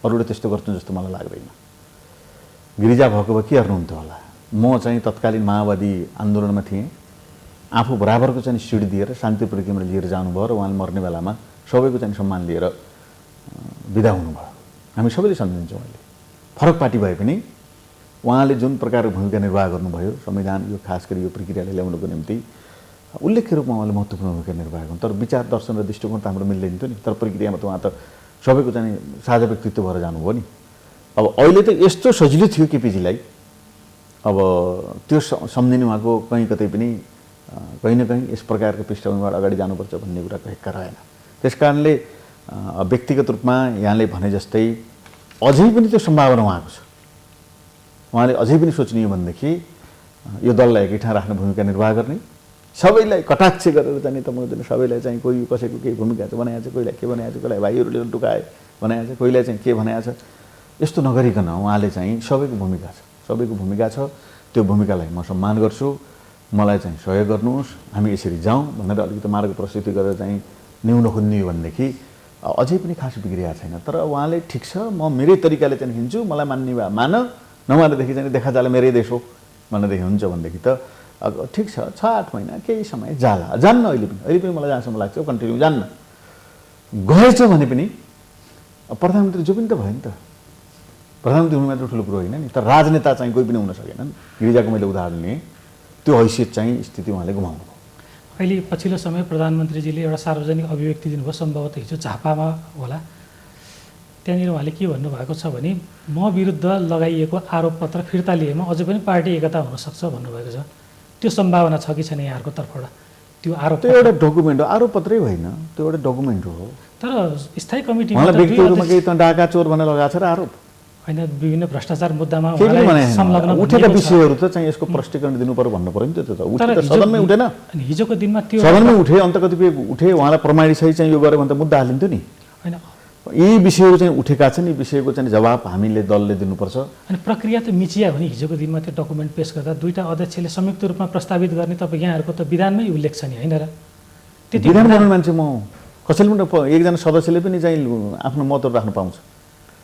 अरूले त्यस्तो गर्छन् जस्तो मलाई लाग्दैन। गिरिजा भएको भए के गर्नुहुन्थ्यो होला। म चाहिँ तत्कालीन माओवादी आन्दोलनमा थिएँ। आफू बराबरको चाहिँ सिट दिएर शान्ति प्रक्रियामा लिएर जानुभयो र उहाँले मर्ने बेलामा सबैको चाहिँ सम्मान लिएर बिदा हुनुभयो। हामी सबैले सम्झिन्छौँ। अहिले फरक पार्टी भए पनि उहाँले जुन प्रकारको भूमिका निर्वाह गर्नुभयो संविधान यो खास गरी यो प्रक्रियालाई ल्याउनको निम्ति उल्लेख्य रूपमा उहाँले महत्त्वपूर्ण भूमिका निर्वाह गर्नु। तर विचार दर्शन र दृष्टिकोण त हाम्रो मिल्दैन थियो नि। तर प्रक्रियामा त उहाँ त सबैको चाहिँ साझा व्यक्तित्व भएर जानुभयो नि। अब अहिले त यस्तो सजिलो थियो केपीजीलाई, अब त्यो सम्झिने उहाँको कहीँ कतै पनि कहीँ न कहीँ यस प्रकारको पृष्ठभूमिबाट अगाडि जानुपर्छ भन्ने कुरा हेक्का रहेन। त्यस कारणले व्यक्तिगत रूपमा यहाँले भने जस्तै अझै पनि त्यो सम्भावना उहाँको छ। उहाँले अझै पनि सोच्ने हो भनेदेखि यो दललाई एकै ठाउँ राख्ने भूमिका निर्वाह गर्ने, सबैलाई कटाक्ष गरेर चाहिँ तपाईँको सबैलाई चाहिँ कोही कसैको केही भूमिका छ बनाएको छ, कोहीलाई के बनाएको छ, कोहीलाई भाइहरूले टुकाए बनाएको छ, कोहीलाई चाहिँ के बनाएको छ, यस्तो नगरिकन उहाँले चाहिँ सबैको भूमिका छ, सबैको भूमिका छ। त्यो भूमिकालाई म सम्मान गर्छु, मलाई चाहिँ सहयोग गर्नुहोस्, हामी यसरी जाउँ भनेर अलिकति मार्ग प्रस्तुति गरेर चाहिँ न्यून खोज्ने हो भनेदेखि अझै पनि खास बिग्रिया छैन। तर उहाँले ठिक छ म मेरै तरिकाले चाहिँ हिँड्छु, मलाई मान्ने भए मान, नमानेदेखि चाहिँ देखा जाला मेरै देश हो भनेदेखि हुन्छ भनेदेखि त ठिक छ 6-8 महिना केही समय जाला, जान्न। अहिले पनि मलाई जहाँसम्म लाग्छ कन्टिन्यू जान्न। गएछ भने पनि प्रधानमन्त्री जो पनि त भयो नि त। प्रधानमन्त्री हुनु मात्र ठुलो कुरो होइन नि। तर राजनेता चाहिँ कोही पनि हुन सकेनन्। गिरिजाको मैले उदाहरण लिएँ, त्यो हैसियत चाहिँ स्थिति उहाँले गुमाउनु भयो। अहिले पछिल्लो समय प्रधानमन्त्रीजीले एउटा सार्वजनिक अभिव्यक्ति दिनुभयो, सम्भवतः हिजो झापामा होला। त्यहाँनिर उहाँले के भन्नुभएको छ भने म विरुद्ध लगाइएको आरोपपत्र फिर्ता लिएमा अझै पनि पार्टी एकता हुनसक्छ भन्नुभएको छ। त्यो सम्भावना छ कि छैन यहाँहरूको तर्फबाट? त्यो आरोप त्यो एउटा डकुमेन्ट हो, आरोपपत्रै होइन, त्यो एउटा डकुमेन्ट हो। तर स्थायी कमिटीमा उहाँलाई व्यक्तिहरूमा केही त डाका चोर भनेर लगाएको छ र आरोप होइन, विभिन्न भ्रष्टाचार मुद्दामा संलग्न उठेका विषयहरू त चाहिँ यसको प्रष्टीकरण दिनु पर्यो भन्नु पर्यो नि। त्यो त उठे त सदनमै उठेन। अनि हिजोको दिनमा त्यो सदनमै उठे, अन्त कतिपय उठे, उहाँलाई प्रमाणित चाहिँ यो गर्यो भने त मुद्दा हालिन्थ्यो नि। होइन, यी विषयहरू चाहिँ उठेका छन्, यी विषयको चाहिँ जवाब हामीले दलले दिनुपर्छ। अनि प्रक्रिया त मिचिया हो नि। हिजोको दिनमा त्यो डकुमेन्ट पेश गर्दा दुईटा अध्यक्षले संयुक्त रूपमा प्रस्तावित गर्ने तपाईँ यहाँहरूको त विधानमै उल्लेख छ नि, होइन र? त्यति विधान बनाउने मान्छे म कसैले पनि एकजना सदस्यले पनि चाहिँ आफ्नो मतहरू राख्न पाउँछ।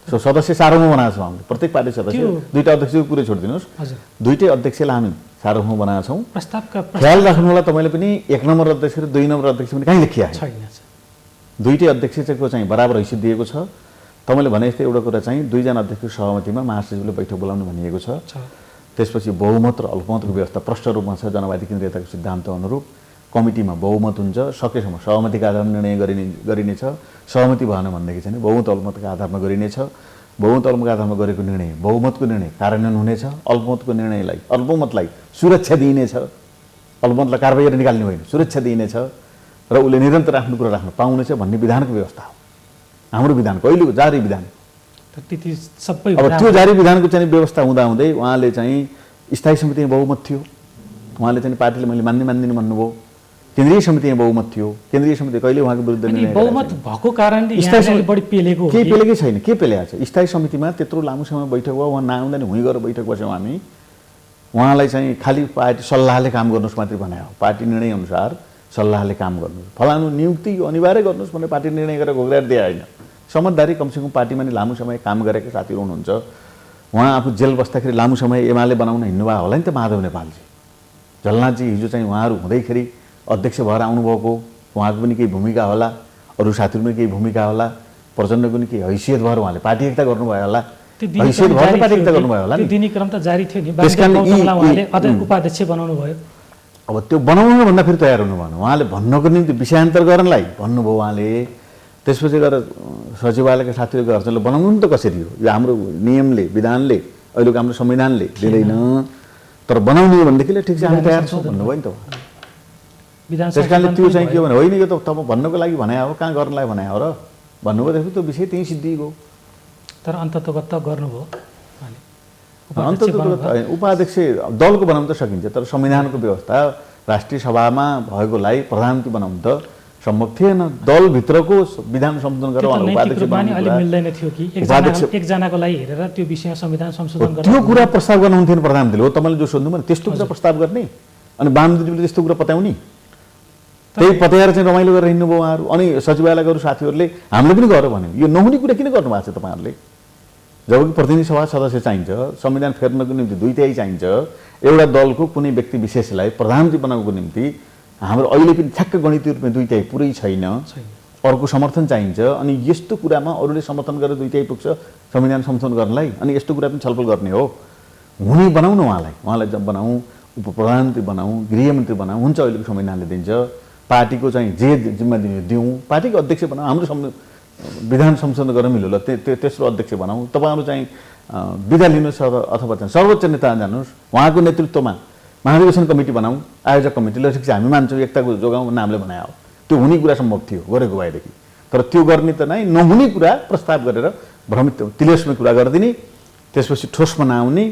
सदस्य सार्वभौम बनाएको छौँ हामीले। प्रत्येक पार्टी सदस्य दुईटा अध्यक्षको कुरै छोडिदिनुहोस्, दुईटै अध्यक्षलाई हामी सार्वभौम बनाएको छौँ। प्रस्तावका ख्याल राख्नु होला तपाईँले पनि 1 नम्बर अध्यक्ष र 2 नम्बर अध्यक्ष पनि कहीँ लेखिया छैन। दुईटै अध्यक्षको चाहिँ बराबर हैसियत दिएको छ। तपाईँले भने जस्तै एउटा कुरा चाहिँ 2 जना अध्यक्षको सहमतिमा महासचिवले बैठक बोलाउनु भनिएको छ। त्यसपछि बहुमत र अल्पमतको व्यवस्था प्रष्ट रूपमा छ। जनवादी केन्द्रीयताको सिद्धान्त अनुरूप कमिटीमा बहुमत हुन्छ, सकेसम्म सहमतिका आधारमा निर्णय गरिनेछ। सहमति भएन भनेदेखि चाहिँ बहुमत अल्पमतका आधारमा गरिनेछ। बहुमत अल्पमतका आधारमा गरेको निर्णय बहुमतको निर्णय कार्यान्वयन हुनेछ। अल्पमतको निर्णयलाई, अल्पमतलाई सुरक्षा दिइनेछ। अलमतलाई कारबाही गरेर निकाल्ने होइन, सुरक्षा दिइनेछ र उसले निरन्तर आफ्नो कुरा राख्न पाउनेछ भन्ने विधानको व्यवस्था हो हाम्रो विधानको, अहिलेको जारी विधान। त्यति सबै अब त्यो जारी विधानको चाहिँ व्यवस्था हुँदाहुँदै उहाँले चाहिँ स्थायी समितिमा बहुमत थियो, उहाँले चाहिँ पार्टीले मैले मान्दिनँ भन्नुभयो, केन्द्रीय समितिमा बहुमत थियो, केन्द्रीय समिति कहिले उहाँको विरुद्ध निर्णय बहुमत भएको कारणले यहाँले बढी पेलेको केही पेलेकै छैन। के पेलेको छ? स्थायी समितिमा त्यत्रो लामो समय बैठक भयो, उहाँ नआउँदा नि हुँ गरेर बैठक बस्यौँ हामी। उहाँलाई चाहिँ खालि पार्टी सल्लाहले काम गर्नुहोस् मात्रै बनायो, पार्टी निर्णय अनुसार सल्लाहले काम गर्नुहोस्, फलानु नियुक्ति अनिवार्य गर्नुहोस् भनेर पार्टी निर्णय गरेर घोक्राएर दिए होइन। समझदारी कमसेकम पार्टीमा नि लामो समय काम गरेका साथीहरू हुनुहुन्छ, उहाँ आफू जेल बस्दाखेरि लामो समय एमाले बनाउन हिँड्नुभयो होला नि त माधव नेपालजी, झलनाथजी हिजो चाहिँ उहाँहरू हुँदैखेरि अध्यक्ष भएर आउनुभएको, उहाँको पनि केही भूमिका होला, अरू साथीहरू पनि केही भूमिका होला, प्रचण्डको पनि केही हैसियत भएर उहाँले पार्टी एकता गर्नुभयो होला, हैसियत भएर पार्टी एकता गर्नुभयो होला नि। दिनक्रम त जारी थियो नि, उहाँले उपाध्यक्ष बनाउनु भयो। अब त्यो बनाउनु भन्दा फेरि तयार हुनु भएन, उहाँले भन्नको निम्ति विषयान्तर गर्नलाई भन्नुभयो उहाँले, त्यसपछि गएर सचिवालयका साथीहरू गर्छन् बनाउनु नि त कसरी हो, यो हाम्रो नियमले विधानले अहिलेको हाम्रो संविधानले दिँदैन, तर बनाउने हो भनेदेखि ठिक छ हामी तयार छौँ भन्नुभयो नि त। त्यस कारणले त्यो चाहिँ के हो भने होइन यो त तपाईँ भन्नको लागि भने हो, कहाँ गर्नलाई भने हो र भन्नुभयो, त्यसपछि त्यो विषय त्यहीँ सिद्धिगयो। तर अन्ततोगत गर्नुभयो अन्ततोगत उपाध्यक्ष दलको बनाउन त सकिन्छ, तर संविधानको व्यवस्था राष्ट्रिय सभामा भएकोलाई प्रधानमन्त्री बनाउनु त सम्भव थिएन। दलभित्रको विधान संशोधन गरेर उपाध्यक्ष मिल्दैन थियो कि एकजनाको लागि हेरेर त्यो विषयमा संविधान संशोधन गर्न त्यो कुरा प्रस्ताव गर्नुहुन्थेन प्रधानमन्त्रीले। हो तपाईँले जो सोध्नु भने त्यस्तो कुरा प्रस्ताव गर्ने अनि वामदलले त्यस्तो कुरा पत्याउने, त्यही पत्याएर चाहिँ रमाइलो गरेर हिँड्नुभयो उहाँहरू। अनि सचिवालयका अरू साथीहरूले हामीले पनि गर भन्यो, यो नहुने कुरा किन गर्नुभएको छ तपाईँहरूले? जबकि प्रतिनिधि सभा सदस्य चाहिन्छ, संविधान फेर्नको निम्ति 2/3 चाहिन्छ, एउटा दलको कुनै व्यक्ति विशेषलाई प्रधानमन्त्री बनाउनको निम्ति हाम्रो अहिले पनि ठ्याक्क गणितीय रूपमा 2/3 पुरै छैन, अर्को समर्थन चाहिन्छ। अनि यस्तो कुरामा अरूले समर्थन गरेर 2/3 पुग्छ संविधान संशोधन गर्नलाई, अनि यस्तो कुरा पनि छलफल गर्ने हो, हुने बनाउन उहाँलाई जब बनाऊँ, उप प्रधानमन्त्री बनाऊँ, गृहमन्त्री बनाऊँ, हुन्छ अहिलेको संविधानले दिन्छ। पार्टीको चाहिँ जे जिम्मा दिउँ, पार्टीको अध्यक्ष बनाऊँ, हाम्रो विधान संशोधन गर्न मिल्यो ल तेस्रो अध्यक्ष बनाऊँ, तपाईँहरू चाहिँ बिदा लिनुहोस् अथवा चाहिँ सर्वोच्च नेता जानुहोस्, उहाँको नेतृत्वमा महाधिवेशन कमिटी बनाऊँ, आयोजक कमिटीले ठिक छ हामी मान्छौँ एकताको जोगाउँ भन्ने हामीले बनायो। त्यो हुने कुरा सम्भव थियो गरेको भएदेखि, तर त्यो गर्ने त नै नहुने कुरा प्रस्ताव गरेर भ्रमित तिलेस्मै कुरा गरिदिने, त्यसपछि ठोसमा नआउने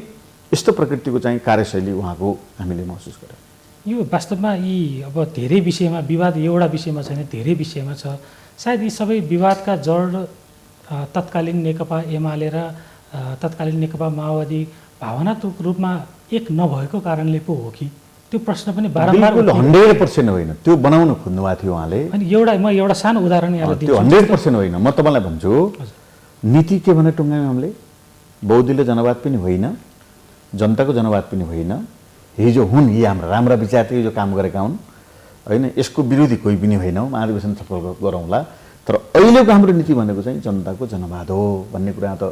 यस्तो प्रकृतिको चाहिँ कार्यशैली उहाँको हामीले महसुस गर्यौँ। यो वास्तवमा यी अब धेरै विषयमा विवाद एउटा विषयमा छैन, धेरै विषयमा छ। सायद यी सबै विवादका जड तत्कालीन नेकपा एमाले र तत्कालीन नेकपा माओवादी भावनात्मक रूपमा एक नभएको कारणले पो हो कि? त्यो प्रश्न पनि बारम्बार 100% होइन, त्यो बनाउन खोज्नुभएको थियो उहाँले। अनि म एउटा सानो उदाहरण यहाँलाई दिन्छु। त्यो 100% होइन, म तपाईँलाई भन्छु नीति के भनेर टुङ्ग्यायौँ हामीले? बहुदलीय जनवाद पनि होइन, जनताको जनवाद पनि होइन, हिजो हुन् यी हाम्रा राम्रा विचारले जो काम गरेका हुन् होइन, यसको विरोधी कोही पनि होइन, महाधिवेशन छलफल गरौँला, तर अहिलेको हाम्रो नीति भनेको चाहिँ जनताको जनवाद हो भन्ने कुरा त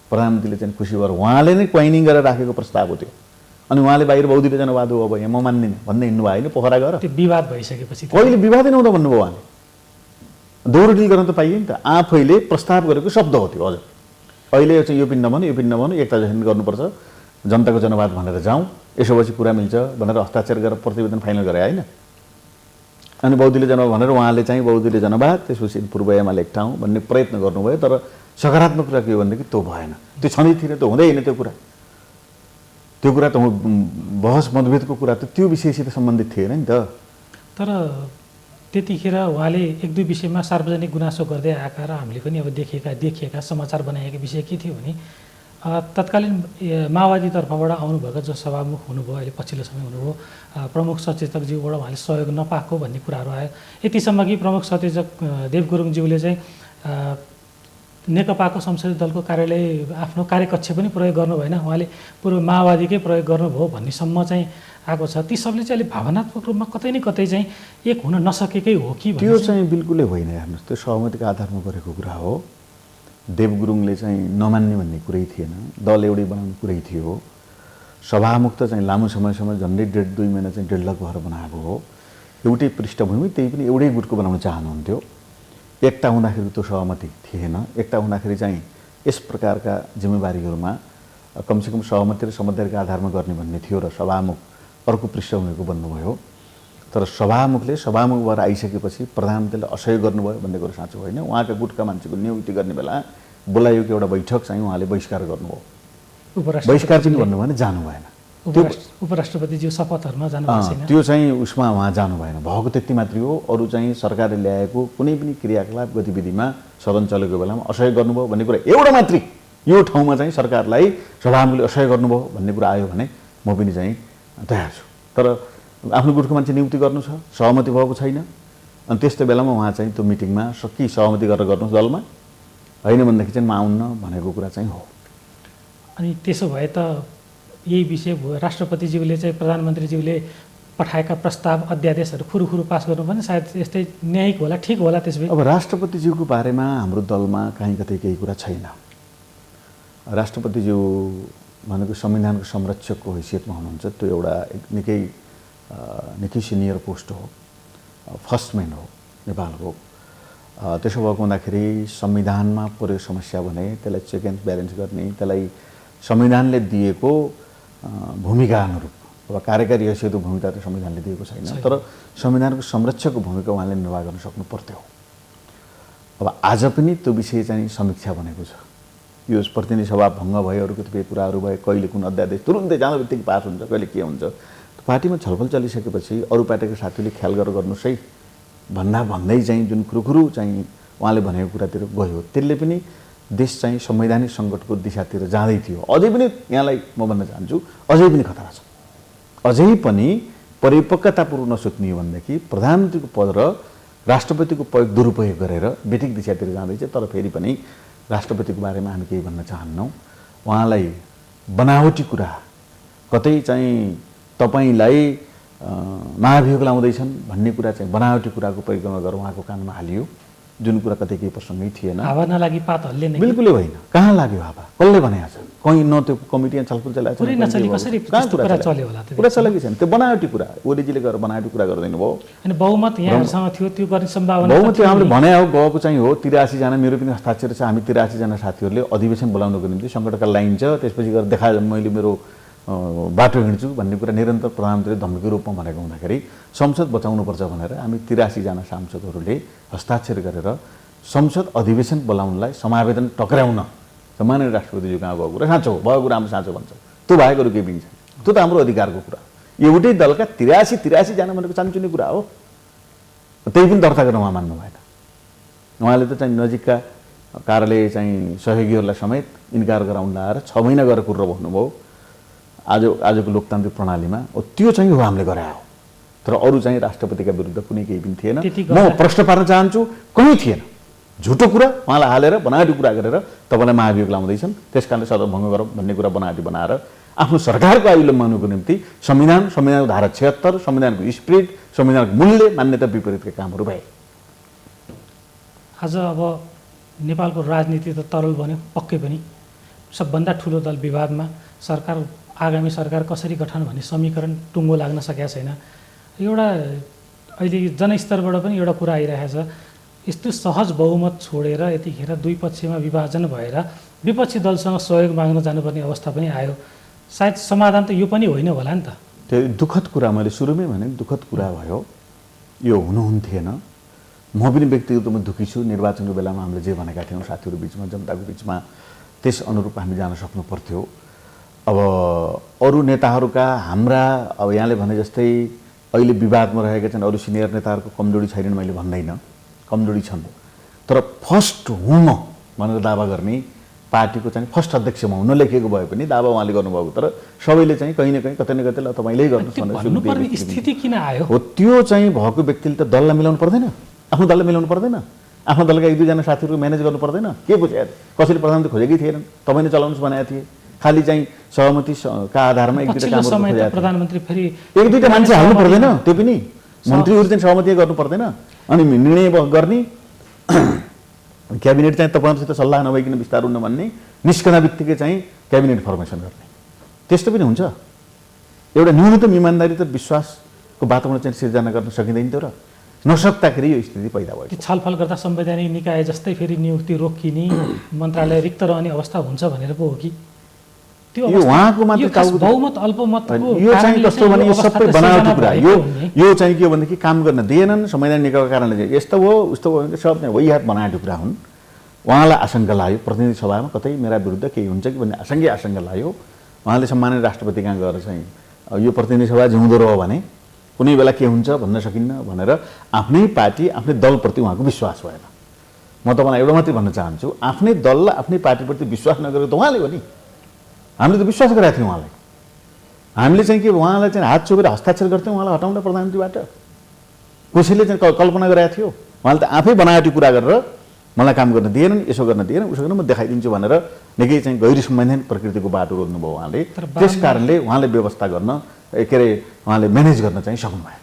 प्रधानमन्त्रीले चाहिँ खुसी भएर उहाँले नै क्वाइनिङ गरेर राखेको प्रस्ताव हो त्यो। अनि उहाँले बाहिर बहुदलीय जनवाद हो अब यहाँ म मान्दिनँ भन्दै हिँड्नुभयो होइन, पोखरा गएर त्यो विवाद भइसकेपछि कहिले विवादै नहुँदा भन्नुभयो उहाँले। दोहोरो डिल गर्न त पाइयो नि त, आफैले प्रस्ताव गरेको शब्द हो त्यो। हजुर अहिले चाहिँ यो पिन नभनु एकता जसरी गर्नुपर्छ, जनताको जनवाद भनेर जाउँ, यसो पछि कुरा मिल्छ भनेर हस्ताक्षर गरेर प्रतिवेदन फाइनल गरे होइन। अनि बहुदलीय जनवाद भनेर उहाँले चाहिँ बहुदलीय जनवाद त्यसपछि पूर्व एमाले एक ठाउँ भन्ने प्रयत्न गर्नुभयो, तर सकारात्मक कुरा के हो भनेदेखि त्यो भएन, त्यो छँदै थिएन, त्यो हुँदै होइन। त्यो कुरा त बहस मतभेदको कुरा त त्यो विषयसित सम्बन्धित थिएन नि त। तर त्यतिखेर उहाँले एक दुई विषयमा सार्वजनिक गुनासो गर्दै आएका र हामीले पनि अब देखिएका समाचार बनाएका विषय के थियो भने तत्कालीन माओवादी तर्फबाट आउनुभएको जो सभामुख हुनुभयो, अहिले पछिल्लो समय हुनुभयो प्रमुख सचेतकज्यूबाट उहाँले सहयोग नपाएको भन्ने कुराहरू आयो। यतिसम्म कि प्रमुख सचेतक देव गुरुङज्यूले चाहिँ नेकपाको संसदीय दलको कार्यालय आफ्नो कार्यकक्ष पनि प्रयोग गर्नु भएन, उहाँले पूर्व माओवादीकै प्रयोग गर्नुभयो भन्नेसम्म चाहिँ आएको छ। ती सबले चाहिँ अहिले भावनात्मक रूपमा कतै न कतै चाहिँ एक हुन नसकेकै हो कि? त्यो चाहिँ बिल्कुलै होइन, हेर्नुहोस् त्यो सहमतिको आधारमा गरेको कुरा हो। देव गुरुङले चाहिँ नमान्ने भन्ने कुरै थिएन, दल एउटै बनाउने कुरै थियो। सभामुख त चाहिँ लामो समयसम्म झन्डै 1.5-2 महिना चाहिँ 1.5 लाख भएर बनाएको हो, एउटै पृष्ठभूमि, त्यही पनि एउटै गुटको बनाउन चाहनुहुन्थ्यो। एकता हुँदाखेरि त्यो सहमति थिएन। एकता हुँदाखेरि चाहिँ यस प्रकारका जिम्मेवारीहरूमा कमसेकम सहमति र समझदारीका आधारमा गर्ने भन्ने थियो र सभामुख अर्को पृष्ठभूमिको बन्नुभयो। तर सभामुखले सभामुख भएर आइसकेपछि प्रधानमन्त्रीले असहयोग गर्नुभयो भन्ने कुरो साँचो होइन। उहाँका गुटका मान्छेको नियुक्ति गर्ने बेला बोलाइएको एउटा बैठक चाहिँ उहाँले बहिष्कार गर्नुभयो। बहिष्कार पनि भन्नु भने जानु भएन। उपराष्ट्रपतिज्यू शपथहरूमा जानुभएको छैन। त्यो चाहिँ उसमा उहाँ जानु भएन। भएको त्यति मात्रै हो। अरू चाहिँ सरकारले ल्याएको कुनै पनि क्रियाकलाप गतिविधिमा सदन चलेको बेलामा असहयोग गर्नुभयो भन्ने कुरा एउटा मात्रै यो ठाउँमा चाहिँ सरकारलाई सभामुखले असहयोग गर्नुभयो भन्ने कुरा आयो भने म पनि चाहिँ तयार छु। तर आफ्नो गुटको मान्छे नियुक्ति गर्नु छ, सहमति भएको छैन, अनि त्यस्तो बेलामा उहाँ चाहिँ त्यो मिटिङमा कि सहमति गरेर गर्नुहोस् दलमा, होइन भनेदेखि चाहिँ म आउन्न भनेको कुरा चाहिँ हो। अनि त्यसो भए त यही विषय भयो। राष्ट्रपतिज्यूले चाहिँ प्रधानमन्त्रीज्यूले पठाएका प्रस्ताव अध्यादेशहरू खुरुखुरु पास गर्नु पनि सायद यस्तै न्यायिक होला, ठिक होला। त्यसपछि अब राष्ट्रपतिज्यूको बारेमा हाम्रो दलमा कहीँ कतै केही कुरा छैन। राष्ट्रपतिज्यू भनेको संविधानको संरक्षकको हैसियतमा हुनुहुन्छ। त्यो एउटा निकै सिनियर पोस्ट हो, फर्स्ट म्यान हो नेपालको। त्यसो भएको हुँदाखेरि संविधानमा परेको समस्या भने त्यसलाई चेक एन्ड ब्यालेन्स गर्ने, त्यसलाई संविधानले दिएको भूमिका अनुरूप, अब कार्यकारी हैसियतको भूमिका त संविधानले दिएको छैन, तर संविधानको संरक्षकको भूमिका उहाँले निर्वाह गर्न सक्नु पर्थ्यो। अब आज पनि त्यो विषय चाहिँ समीक्षा बनेको छ। यो प्रतिनिधि सभा भङ्ग भयो, अरू कतिपय कुराहरू भयो, कहिले कुन अध्यादेश तुरुन्तै जाँदा बित्तिकै पास हुन्छ, कहिले के हुन्छ। पार्टीमा छलफल चलिसकेपछि अरू पार्टीका साथीले ख्याल गरेर गर्नुहोस् है भन्दै चाहिँ जुन कुरुकुरु चाहिँ उहाँले भनेको कुरातिर गयो, त्यसले पनि देश चाहिँ संवैधानिक सङ्कटको दिशातिर जाँदै थियो। अझै पनि यहाँलाई म भन्न चाहन्छु, अझै पनि खतरा छ। अझै पनि परिपक्वतापूर्व नसोच्ने भनेदेखि प्रधानमन्त्रीको पद र राष्ट्रपतिको दुरुपयोग गरेर बेठिक दिशातिर जाँदैछ। तर फेरि पनि राष्ट्रपतिको बारेमा हामी केही भन्न चाहन्नौँ। उहाँलाई बनावटी कुरा, कतै चाहिँ तपाईँलाई महाभियोग लाउँदैछन् भन्ने कुरा चाहिँ बनावटी कुराको परिक्रमा गरेर उहाँको कानमा हालियो, जुन कुरा कतै केही प्रसङ्गै थिएन। हावा नलागी पात हल्ले नै, बिल्कुलै होइन। कहाँ लाग्यो हावा? कसले भनेको छ? कहीँ न त्यो कमिटीमा छलफल चलाएको छ, कुरा चलेको छैन। त्यो बनावटी कुरा ओलीजीले गएर बनावटी कुरा गरिदिनु भयो। अनि बहुमत यहाँहरूसँग थियो, त्यो गर्ने सम्भावना बहुमत त्यो हामीले भने हो, गएको चाहिँ हो। 83 जना मेरो पनि हस्ताक्षर छ। हामी 83 जना साथीहरूले अधिवेशन बोलाउनको निम्ति सङ्कटकाल लाइन छ, त्यसपछि गएर देखा मैले मेरो बाटो हिँड्छु भन्ने कुरा निरन्तर प्रधानमन्त्रीले धम्कीको रूपमा भनेको हुँदाखेरि संसद बचाउनुपर्छ भनेर हामी 83 जना सांसदहरूले हस्ताक्षर गरेर संसद अधिवेशन बोलाउनलाई समावेदन टक्राउन सम्माननीय राष्ट्रपतिज्यू कहाँ गएको कुरा साँचो हो, भएको कुरा हाम्रो साँचो भन्छ। त्यो बाहेक अरू केही पनि छैन। त्यो त हाम्रो अधिकारको कुरा। एउटै दलका 83 जना भनेको चान्चुने कुरा हो। त्यही पनि दर्ता गर्न उहाँ मान्नु भएन। उहाँले त चाहिँ नजिकका कार्यालय चाहिँ सहयोगीहरूलाई समेत इन्कार गराउन लाएर 6 महिना गरेर कुरेर बस्नुभयो आजको लोकतान्त्रिक प्रणालीमा। त्यो चाहिँ हो हामीले गरे हो। तर अरू चाहिँ राष्ट्रपतिका विरुद्ध कुनै केही पनि थिएन। म प्रश्न पार्न चाहन्छु, कहीँ थिएन। झुटो कुरा उहाँलाई हालेर बनावटी कुरा गरेर तपाईँलाई महाभियोग लाउँदैछन्, त्यस कारणले सदन भङ्ग गरौँ भन्ने कुरा बनावटी बनाएर आफ्नो सरकारको आयु लम्बाउनुको निम्ति संविधानको धारा 76, संविधानको स्पिरिट, संविधानको मूल्य मान्यता विपरीतका कामहरू भए। आज अब नेपालको राजनीति त तरल बन्यो पक्कै पनि। सबभन्दा ठुलो दल विवादमा, आगामी सरकार कसरी गठन भन्ने समीकरण टुङ्गो लाग्न सकेका छैन। एउटा अहिले जनस्तरबाट पनि एउटा कुरा आइरहेको छ, यस्तो सहज बहुमत छोडेर यतिखेर दुई पक्षमा विभाजन भएर विपक्षी दलसँग सहयोग माग्न जानुपर्ने अवस्था पनि आयो। सायद समाधान त यो पनि होइन होला नि त। त्यो दुःखद कुरा, मैले सुरुमै भने दुःखद कुरा भयो। यो हुनुहुन्थेन। म पनि व्यक्तिगत रूपमा दुःखी छु। निर्वाचनको बेलामा हामीले जे भनेका थियौँ साथीहरू बिचमा, जनताको बिचमा, त्यस अनुरूप हामी जान सक्नु पर्थ्यो। अब अरू नेताहरूका हाम्रा अब यहाँले भने जस्तै अहिले विवादमा रहेका छन् अरू सिनियर नेताहरूको कमजोरी छैनन् मैले भन्दैन, कमजोरी छन्। तर फर्स्ट हुँ भनेर दावा गर्ने पार्टीको चाहिँ फर्स्ट अध्यक्षमा हुन लेखेको भए पनि दावा उहाँले गर्नुभएको, तर सबैले चाहिँ कहीँ न कहीँ कतै न कतै ल तपाईँले गर्नुहोस् भन्ने स्थिति किन आयो हो। त्यो चाहिँ भएको व्यक्तिले त दललाई मिलाउनु पर्दैन, आफ्नो दललाई मिलाउनु पर्दैन, आफ्नो दलका 1-2 जना साथीहरू म्यानेज गर्नु पर्दैन। के को कसैले प्रधानमन्त्री खोजेकै थिएनन्, तपाईँले चलाउनुहोस् भनेका थिए। खालि चाहिँ सहमतिका आधारमा 1-2 कामहरू प्रधानमन्त्री फेरि 1-2 मान्छे हाल्नु पर्दैन, त्यो पनि मन्त्रीहरू चाहिँ सहमति गर्नु पर्दैन। अनि निर्णय गर्ने क्याबिनेट चाहिँ तपाईँहरूसित सल्लाह नभइकन विस्तार हुन भन्ने, निस्कँदा बित्तिकै चाहिँ क्याबिनेट फर्मेसन गर्ने, त्यस्तो पनि हुन्छ। एउटा न्यूनतम इमान्दारी त विश्वासको वातावरण चाहिँ सिर्जना गर्न सकिँदैन थियो र नसक्दाखेरि यो स्थिति पैदा भयो। छलफल गर्दा संवैधानिक निकाय जस्तै फेरि नियुक्ति रोकिने, मन्त्रालय रिक्त रहने अवस्था हुन्छ भनेर पो हो कि? त्यो यो उहाँको मात्र टाउको बहुमत अल्पमतको यो चाहिँ कस्तो भने यो सबै बनावटी कुरा यो चाहिँ के हो भनेदेखि काम गर्न दिएनन् संवैधानिक निकायको कारणले चाहिँ यस्तो हो उस्तो हो भने सब चाहिँ वही हात बनावटी कुरा हुन्। उहाँलाई आशंका लाग्यो प्रतिनिधि सभामा कतै मेरा विरुद्ध केही हुन्छ कि भन्ने आशंका लाग्यो। उहाँले सम्माननीय राष्ट्रपति कहाँ गएर चाहिँ यो प्रतिनिधि सभा जिउँदो रह्यो भने कुनै बेला के हुन्छ भन्न सकिन्न भनेर आफ्नै पार्टी आफ्नै दलप्रति उहाँको विश्वास भएन। म तपाईँलाई एउटा मात्रै भन्न चाहन्छु, आफ्नै दललाई आफ्नै पार्टीप्रति विश्वास नगरेको त उहाँले हो नि। हामीले त विश्वास गरेका थियौँ उहाँलाई। हामीले चाहिँ के उहाँलाई चाहिँ हात चोपेर हस्ताक्षर गर्थ्यौँ उहाँलाई हटाउँदा प्रधानमन्त्रीबाट। कसैले चाहिँ कल्पना गरेका थियो? उहाँले त आफै बनावटी कुरा गरेर मलाई काम गर्न दिएनन्, यसो गर्न दिएन, उसो गर्न म देखाइदिन्छु भनेर निकै चाहिँ गैर संवैधानिक प्रकृतिको बाटो रोज्नुभयो उहाँले। त्यस कारणले उहाँले व्यवस्था गर्न के अरे उहाँले म्यानेज गर्न चाहिँ सक्नु भएन।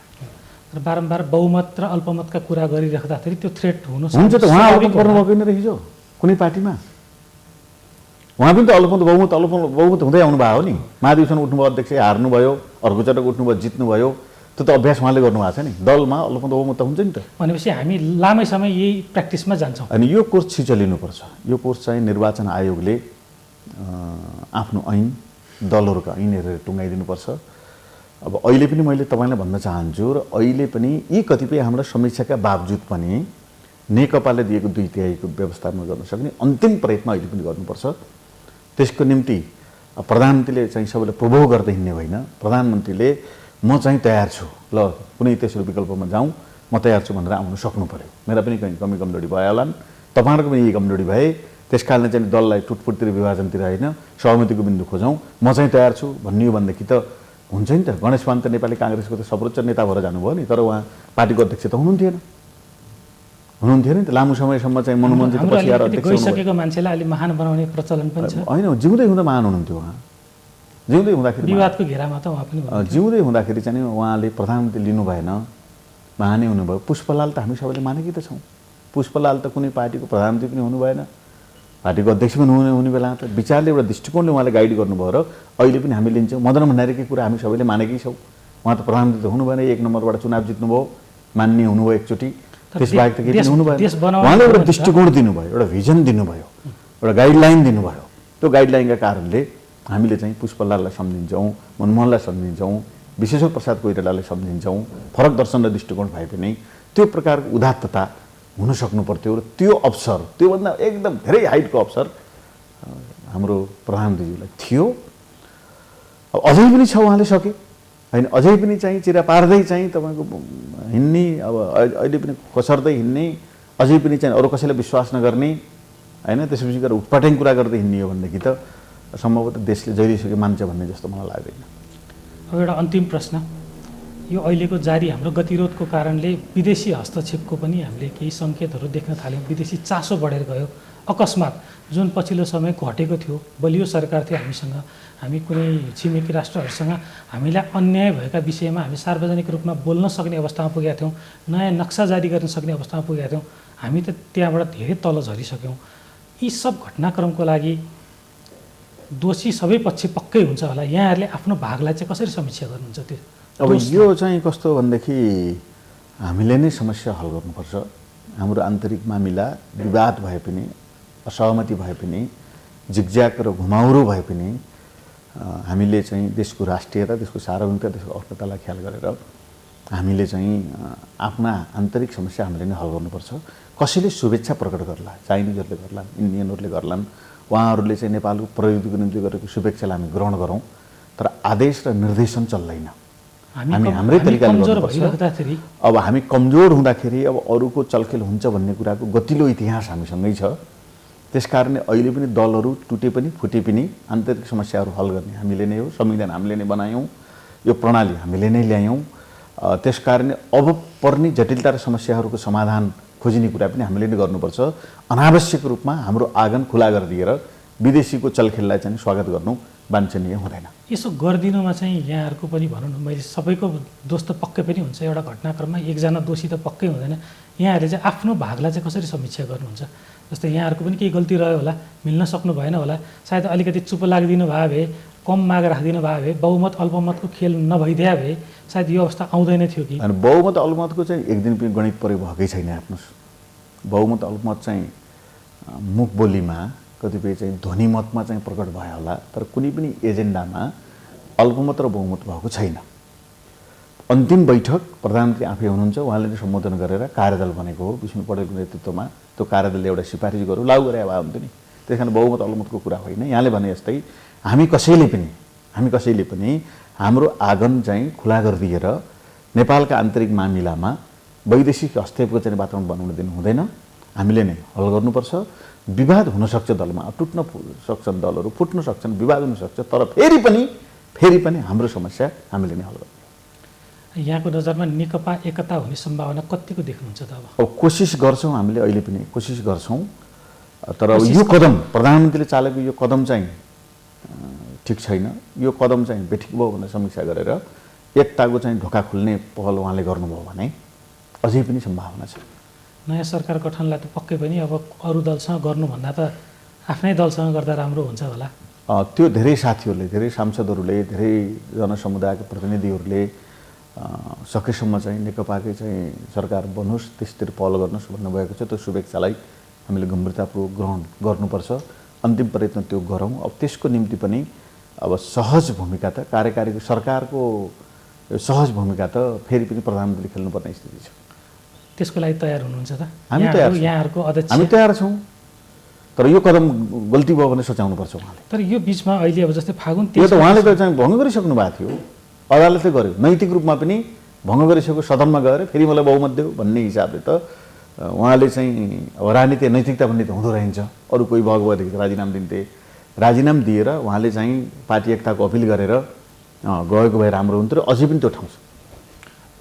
र बारम्बार बहुमत र अल्पमतका कुरा गरिराख्दाखेरि त्यो थ्रेट हुन्छ त उहाँ अल्पमत गर्नुभएको होइन र हिजो कुनै पार्टीमा उहाँ पनि त बहुमत हुँदै आउनुभयो हो नि। महाधिवेशन उठ्नुभयो, अध्यक्ष हार्नुभयो, अर्को चटक उठ्नुभयो, जित्नुभयो, त्यो त अभ्यास उहाँले गर्नुभएको छ नि। दलमा अल्पमत बहुमत त हुन्छ नि त। भनेपछि हामी लामै समय यही प्र्याक्टिसमा जान्छौँ। अनि यो कोर्स छिटो लिनुपर्छ। यो कोर्स चाहिँ निर्वाचन आयोगले आफ्नो ऐन दलहरूका ऐन हेरेर टुङ्गाइदिनुपर्छ। अब अहिले पनि मैले तपाईँलाई भन्न चाहन्छु र अहिले पनि यी कतिपय हाम्रा समीक्षाका बावजुद पनि नेकपाले दिएको 2/3 व्यवस्थापन गर्न सक्ने अन्तिम प्रयत्न अहिले पनि गर्नुपर्छ। त्यसको निम्ति प्रधानमन्त्रीले चाहिँ सबैलाई प्रभव गर्दै हिँड्ने होइन, प्रधानमन्त्रीले म चाहिँ तयार छु, ल कुनै तेस्रो विकल्पमा जाउँ, म तयार छु भनेर आउनु सक्नु पर्यो। मेरा पनि कहीँ कमी कमजोरी भयो होलान्, तपाईँहरूको पनि यही कमजोरी भए, त्यस कारणले चाहिँ दललाई टुटफुटतिर विभाजनतिर होइन सहमतिको बिन्दु खोजौँ, म चाहिँ तयार छु भन्ने हो भनेदेखि त हुन्छ नि त। गणेश मान त नेपाली काङ्ग्रेसको त सर्वोच्च नेता भएर जानुभयो नि, तर उहाँ पार्टीको अध्यक्ष त हुनुहुन्थेन नि त। लामो समयसम्म चाहिँ मनमोहन सिंह पछि आएर अध्यक्ष गइसकेको मान्छेलाई अलि महान बनाउने प्रचलन पनि छ। होइन, जिउँदै हुँदा महान हुनुहुन्थ्यो उहाँ। जिउँदै हुँदाखेरि विवादको घेरामा त उहाँ पनि जिउँदै हुँदाखेरि चाहिँ उहाँले प्रधानमन्त्री लिनु भएन, महानै हुनुभयो। पुष्पलाल त हामी सबैले मानेकै त छौँ। पुष्पलाल त कुनै पार्टीको प्रधानमन्त्री पनि हुनु भएन, पार्टीको अध्यक्ष पनि हुने बेला त विचारले एउटा दृष्टिकोणले उहाँले गाइड गर्नुभयो र अहिले पनि हामी लिन्छौँ। मदन भण्डारीकै कुरा हामी सबैले मानेकै छौँ। उहाँ त प्रधानमन्त्री त हुनु भएन, 1 नम्बरबाट चुनाव जित्नुभयो, मान्य हुनुभयो एकचोटि, त्यसबाहेक त केही पनि हुनु भएन। उहाँले एउटा दृष्टिकोण दिनुभयो, एउटा भिजन दिनुभयो, एउटा गाइडलाइन दिनुभयो। त्यो गाइडलाइनका कारणले हामीले चाहिँ पुष्पलाललाई सम्झिन्छौँ, मनमोहनलाई सम्झिन्छौँ, विश्वेश्वर प्रसाद कोइरालालाई सम्झिन्छौँ। फरक दर्शन र दृष्टिकोण भए पनि त्यो प्रकारको उदात्तता हुन सक्नु पर्थ्यो र त्यो अवसर, त्योभन्दा एकदम धेरै हाइटको अवसर हाम्रो प्रधानमन्त्रीज्यूलाई थियो। अब अझै पनि छ, उहाँले सके होइन, अझै पनि चाहिँ चिरा पार्दै चाहिँ तपाईँको हिँड्ने, अब अहिले पनि खसर्दै हिँड्ने, अझै पनि चाहिँ अरू कसैलाई विश्वास नगर्ने होइन, त्यसपछि गएर उटपाटेङ कुरा गर्दै हिँड्ने हो भनेदेखि त सम्भवतः देशले जहिलेसके मान्छ भन्ने जस्तो मलाई लाग्दैन। अब एउटा अन्तिम प्रश्न, यो अहिलेको जारी हाम्रो गतिरोधको कारणले विदेशी हस्तक्षेपको पनि हामीले केही सङ्केतहरू देख्न थाल्यौँ। विदेशी चासो बढेर गयो अकस्मात, जुन पछिल्लो समय घटेको थियो। बलियो सरकार थियो हामीसँग, हामी कुनै छिमेकी राष्ट्रहरूसँग हामीलाई अन्याय भएका विषयमा हामी सार्वजनिक रूपमा बोल्न सक्ने अवस्थामा पुगेका थियौँ, नयाँ नक्सा जारी गर्न सक्ने अवस्थामा पुगेका थियौँ। हामी त त्यहाँबाट धेरै तल झरिसक्यौँ। यी सब घटनाक्रमको लागि दोषी सबै पक्ष पक्कै हुन्छ होला। यहाँहरूले आफ्नो भागलाई चाहिँ कसरी समीक्षा गर्नुहुन्छ? त्यो अब यो चाहिँ कस्तो भनेदेखि हामीले नै समस्या हल गर्नुपर्छ। हाम्रो आन्तरिक मामिला विवाद भए पनि, असहमति भए पनि, जिगज्याग र घुमाउरो भए पनि हामीले चाहिँ देशको राष्ट्रियता, देशको सार्वभौमिकता, देशको अखण्डतालाई ख्याल गरेर हामीले चाहिँ आफ्ना आन्तरिक समस्या हामीले नै हल गर्नुपर्छ। कसैले शुभेच्छा प्रकट गर्ला, चाइनिजहरूले गर्लान्, इन्डियनहरूले गर्लान्, उहाँहरूले चाहिँ नेपालको प्रगतिको निम्ति गरेको शुभेच्छालाई हामी ग्रहण गरौँ, तर आदेश र निर्देशन चल्दैन। हामी हाम्रै तरिकाले गर्नुपर्छ। अब हामी कमजोर हुँदाखेरि अब अरूको चलखेल हुन्छ भन्ने कुराको गतिलो इतिहास हामीसँगै छ। त्यसकारणले अहिले पनि दलहरू टुटे पनि फुटे पनि आन्तरिक समस्याहरू हल गर्ने हामीले नै हो, संविधान हामीले नै बनायौँ, यो प्रणाली हामीले नै ल्यायौँ। त्यसकारणले अब पर्ने जटिलता र समस्याहरूको समाधान खोजिने कुरा पनि हामीले नै गर्नुपर्छ। अनावश्यक रूपमा हाम्रो आँगन खुला गरिदिएर विदेशीको चलखेललाई चाहिँ स्वागत गर्नु वाञ्छनीय हुँदैन। यसो गरिदिनुमा चाहिँ यहाँहरूको पनि भनौँ न, मैले सबैको दोष त पक्कै पनि हुन्छ, एउटा घटनाक्रममा एकजना दोषी त पक्कै हुँदैन। यहाँहरूले चाहिँ आफ्नो भागलाई चाहिँ कसरी समीक्षा गर्नुहुन्छ? जस्तै यहाँहरूको पनि केही गल्ती रह्यो होला, मिल्न सक्नु भएन होला, सायद अलिकति चुप लागिदिनु भयो भए, कम माग राखिदिनु भयो भए, बहुमत अल्पमतको खेल नभइदिया भए सायद यो अवस्था आउँदैन थियो कि? अनि बहुमत अल्पमतको चाहिँ एक दिन पनि गणित प्रयोग भएकै छैन। हेर्नुहोस्, बहुमत अल्पमत चाहिँ मुख बोलीमा कतिपय चाहिँ ध्वनिमतमा चाहिँ प्रकट भयो होला, तर कुनै पनि एजेन्डामा अल्पमत र बहुमत भएको छैन। अन्तिम बैठक प्रधानमन्त्री आफै हुनुहुन्छ, उहाँले नै सम्बोधन गरेर कार्यदल बनेको हो, विष्णु पौडेलको नेतृत्वमा। त्यो कार्यदलले एउटा सिफारिस गर्यो, लागू गरे भए हुन्थ्यो नि। त्यस कारण बहुमत अल्पमतको कुरा होइन। यहाँले भने जस्तै हामी कसैले पनि हाम्रो आँगन चाहिँ खुला गरिदिएर नेपालका आन्तरिक मामिलामा वैदेशिक हस्तक्षेपको चाहिँ वातावरण बनाउन दिनु हुँदैन। हामीले नै हल गर्नुपर्छ। विवाद हुनसक्छ, दलमा टुट्न सक्छन्, दलहरू फुट्न सक्छन्, विवाद हुनसक्छ, तर फेरि पनि हाम्रो समस्या हामीले नै हल गर्नु। यहाँको नजरमा नेकपा एकता हुने सम्भावना कतिको देख्नुहुन्छ त? अब कोसिस गर्छौँ, हामीले अहिले पनि कोसिस गर्छौँ, तर यो कदम प्रधानमन्त्रीले चालेको यो कदम चाहिँ ठिक छैन। यो कदम चाहिँ बेठिक भयो भनेर समीक्षा गरेर एकताको चाहिँ ढोका खुल्ने पहल उहाँले गर्नुभयो भने अझै पनि सम्भावना छ। नयाँ सरकार गठनलाई त पक्कै पनि अब अरू दलसँग गर्नुभन्दा त आफ्नै दलसँग गर्दा राम्रो हुन्छ होला। त्यो धेरै साथीहरूले, धेरै सांसदहरूले, धेरै जनसमुदायका प्रतिनिधिहरूले सकेसम्म चाहिँ नेकपाकै चाहिँ सरकार बनोस्, त्यसतिर पहल गर्नुहोस् भन्नुभएको छ। त्यो शुभेच्छालाई हामीले गम्भीरतापूर्वक ग्रहण गर्नुपर्छ। अन्तिम प्रयत्न त्यो गरौँ। अब त्यसको निम्ति पनि अब सहज भूमिका त कार्यकारीको सरकारको सहज भूमिका त फेरि पनि प्रधानमन्त्रीले खेल्नुपर्ने स्थिति छ। त्यसको लागि तयार हुनुहुन्छ त? हामी तयार छौँ, यहाँहरूको अध्यक्ष हामी तयार छौँ, तर यो कदम गल्ती भयो भने सोचाउनुपर्छ उहाँले। तर यो बिचमा अहिले अब जस्तै फागुन यो त उहाँले त चाहिँ भङ्ग गरिसक्नु भएको थियो, अदालतले गर्यो। नैतिक रूपमा पनि भङ्ग गरिसक्यो, सदनमा गएर फेरि मलाई बहुमत देऊ भन्ने हिसाबले त उहाँले चाहिँ अब राजनीति नैतिकता भन्ने त हुँदो रहन्छ। अरू कोही भएको भएदेखि राजीनामा दिन्थे, राजीनामा दिएर उहाँले चाहिँ पार्टी एकताको अपिल गरेर गएको भए राम्रो हुन्थ्यो। अझै पनि त्यो ठाउँ छ।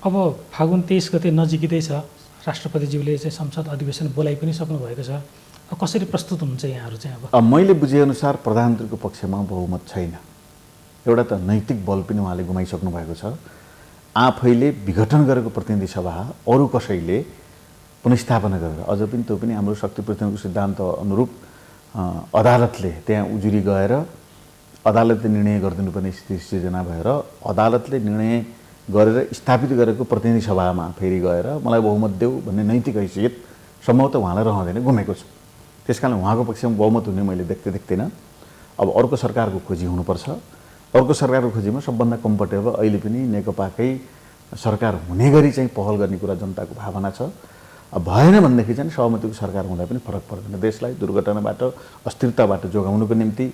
अब फागुन 23 गते नजिकै छ, राष्ट्रपतिज्यूले चाहिँ संसद अधिवेशन बोलाइ पनि सक्नुभएको छ। कसरी प्रस्तुत हुनुहुन्छ यहाँहरू चाहिँ? अब मैले बुझेअनुसार प्रधानमन्त्रीको पक्षमा बहुमत छैन। एउटा त नैतिक बल पनि उहाँले गुमाइसक्नु भएको छ। आफैले विघटन गरेको प्रतिनिधि सभा अरू कसैले पुनस्थापना गरेर, अझ पनि त्यो पनि हाम्रो शक्ति प्रतिनिधिको सिद्धान्त अनुरूप अदालतले त्यहाँ उजुरी गएर अदालतले निर्णय गरिदिनुपर्ने स्थिति सिर्जना भएर अदालतले निर्णय गरेर स्थापित गरेको प्रतिनिधि सभामा फेरि गएर मलाई बहुमत देऊ भन्ने नैतिक हैसियत सम्भवतः उहाँलाई रहँदैन, गुमेको छ। त्यस कारण उहाँको पक्षमा बहुमत हुने मैले देख्दिनँ। अब अर्को सरकारको खोजी हुनुपर्छ। अर्को सरकारको खोजीमा सबभन्दा कम्फर्टेबल अहिले पनि नेकपाकै सरकार हुने गरी चाहिँ पहल गर्ने कुरा जनताको भावना छ। अब भएन भनेदेखि चाहिँ सहमतिको सरकार हुँदा पनि फरक पर्दैन। देशलाई दुर्घटनाबाट, अस्थिरताबाट जोगाउनुको निम्ति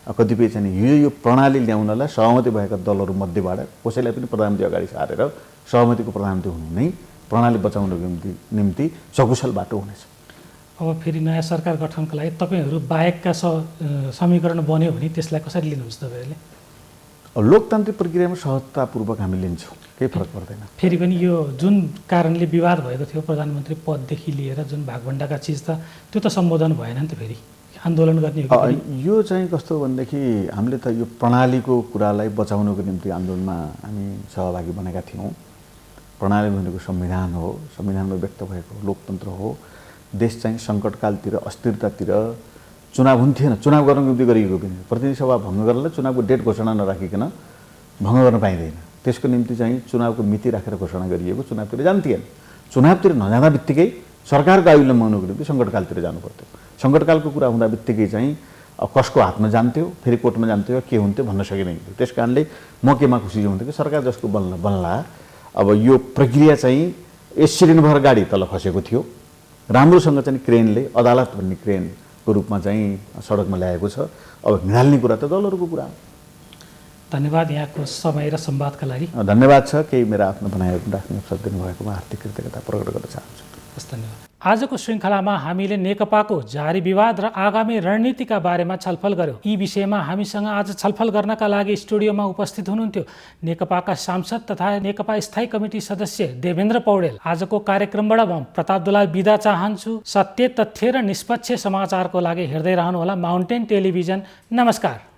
कतिपय चाहिँ यो प्रणाली ल्याउनलाई सहमति भएका दलहरू मध्येबाट कसैलाई पनि प्रधानमन्त्री अगाडि सारेर सहमतिको प्रधानमन्त्री हुनु नै प्रणाली बचाउनको निम्ति सकुशल बाटो हुनेछ। अब फेरि नयाँ सरकार गठनको लागि तपाईँहरू बाहेकका समीकरण बन्यो भने त्यसलाई कसरी लिनुहुन्छ तपाईँहरूले? लोकतान्त्रिक प्रक्रियामा सहजतापूर्वक हामी लिन्छौँ, केही फरक पर्दैन। फेरि पनि यो जुन कारणले विवाद भएको थियो प्रधानमन्त्री पददेखि लिएर जुन भागभण्डाका चिज त त्यो त सम्बोधन भएन नि त? फेरि आन्दोलन गर्ने हो कि? यो चाहिँ कस्तो भनेदेखि हामीले त यो प्रणालीको कुरालाई बचाउनको निम्ति आन्दोलनमा हामी सहभागी बनेका थियौँ। प्रणाली भनेको संविधान हो, संविधानमा व्यक्त भएको लोकतन्त्र हो। देश चाहिँ सङ्कटकालतिर, अस्थिरतातिर चुनाव हुन्थेन, चुनाव गर्नको निम्ति गरिएको पनि प्रतिनिधि सभा भङ्ग गर्नलाई चुनावको डेट घोषणा नराखिकन भङ्ग गर्न पाइँदैन। त्यसको निम्ति चाहिँ चुनावको मिति राखेर घोषणा गरिएको, चुनावतिर जान्थेन। चुनावतिर नजाँदा बित्तिकै सरकारको आयु लम्बाउनुको निम्ति सङ्कटकालतिर जानु पर्थ्यो। सङ्कटकालको कुरा हुँदा बित्तिकै चाहिँ कसको हातमा जान्थ्यो, फेरि कोर्टमा जान्थ्यो, के हुन्थ्यो भन्न सकिँदैन थियो। त्यस कारणले म केमा खुसी हुन्थ्यो कि सरकार जसको बन्ला अब यो प्रक्रिया चाहिँ एक्सिडेन्ट भएर गाडी तल खसेको थियो, राम्रोसँग चाहिँ क्रेनले अदालत भन्ने क्रेनको रूपमा चाहिँ सडकमा ल्याएको छ। अब हिँडाल्ने कुरा त दलहरूको कुरा हो। धन्यवाद यहाँको समय र संवादका लागि। धन्यवाद छ। केही मेरा आफ्नो बनाएर राख्ने अवसर दिनुभएकोमा हार्दिक कृतज्ञता प्रकट गर्न चाहन्छु। हस्, धन्यवाद। आजको श्रृङ्खलामा हामीले नेकपाको जारी विवाद र आगामी रणनीतिका बारेमा छलफल गर्यौं। यी विषयमा हामीसँग आज छलफल गर्नका लागि स्टुडियोमा उपस्थित हुनुहुन्थ्यो नेकपाका सांसद तथा नेकपा स्थायी कमिटी सदस्य देवेन्द्र पौडेल। आजको कार्यक्रमबाट म प्रताप दुलाल बिदा चाहन्छु। सत्य, तथ्य र निष्पक्ष समाचारको लागि हेर्दै रहनुहोला माउन्टेन टेलिभिजन। नमस्कार।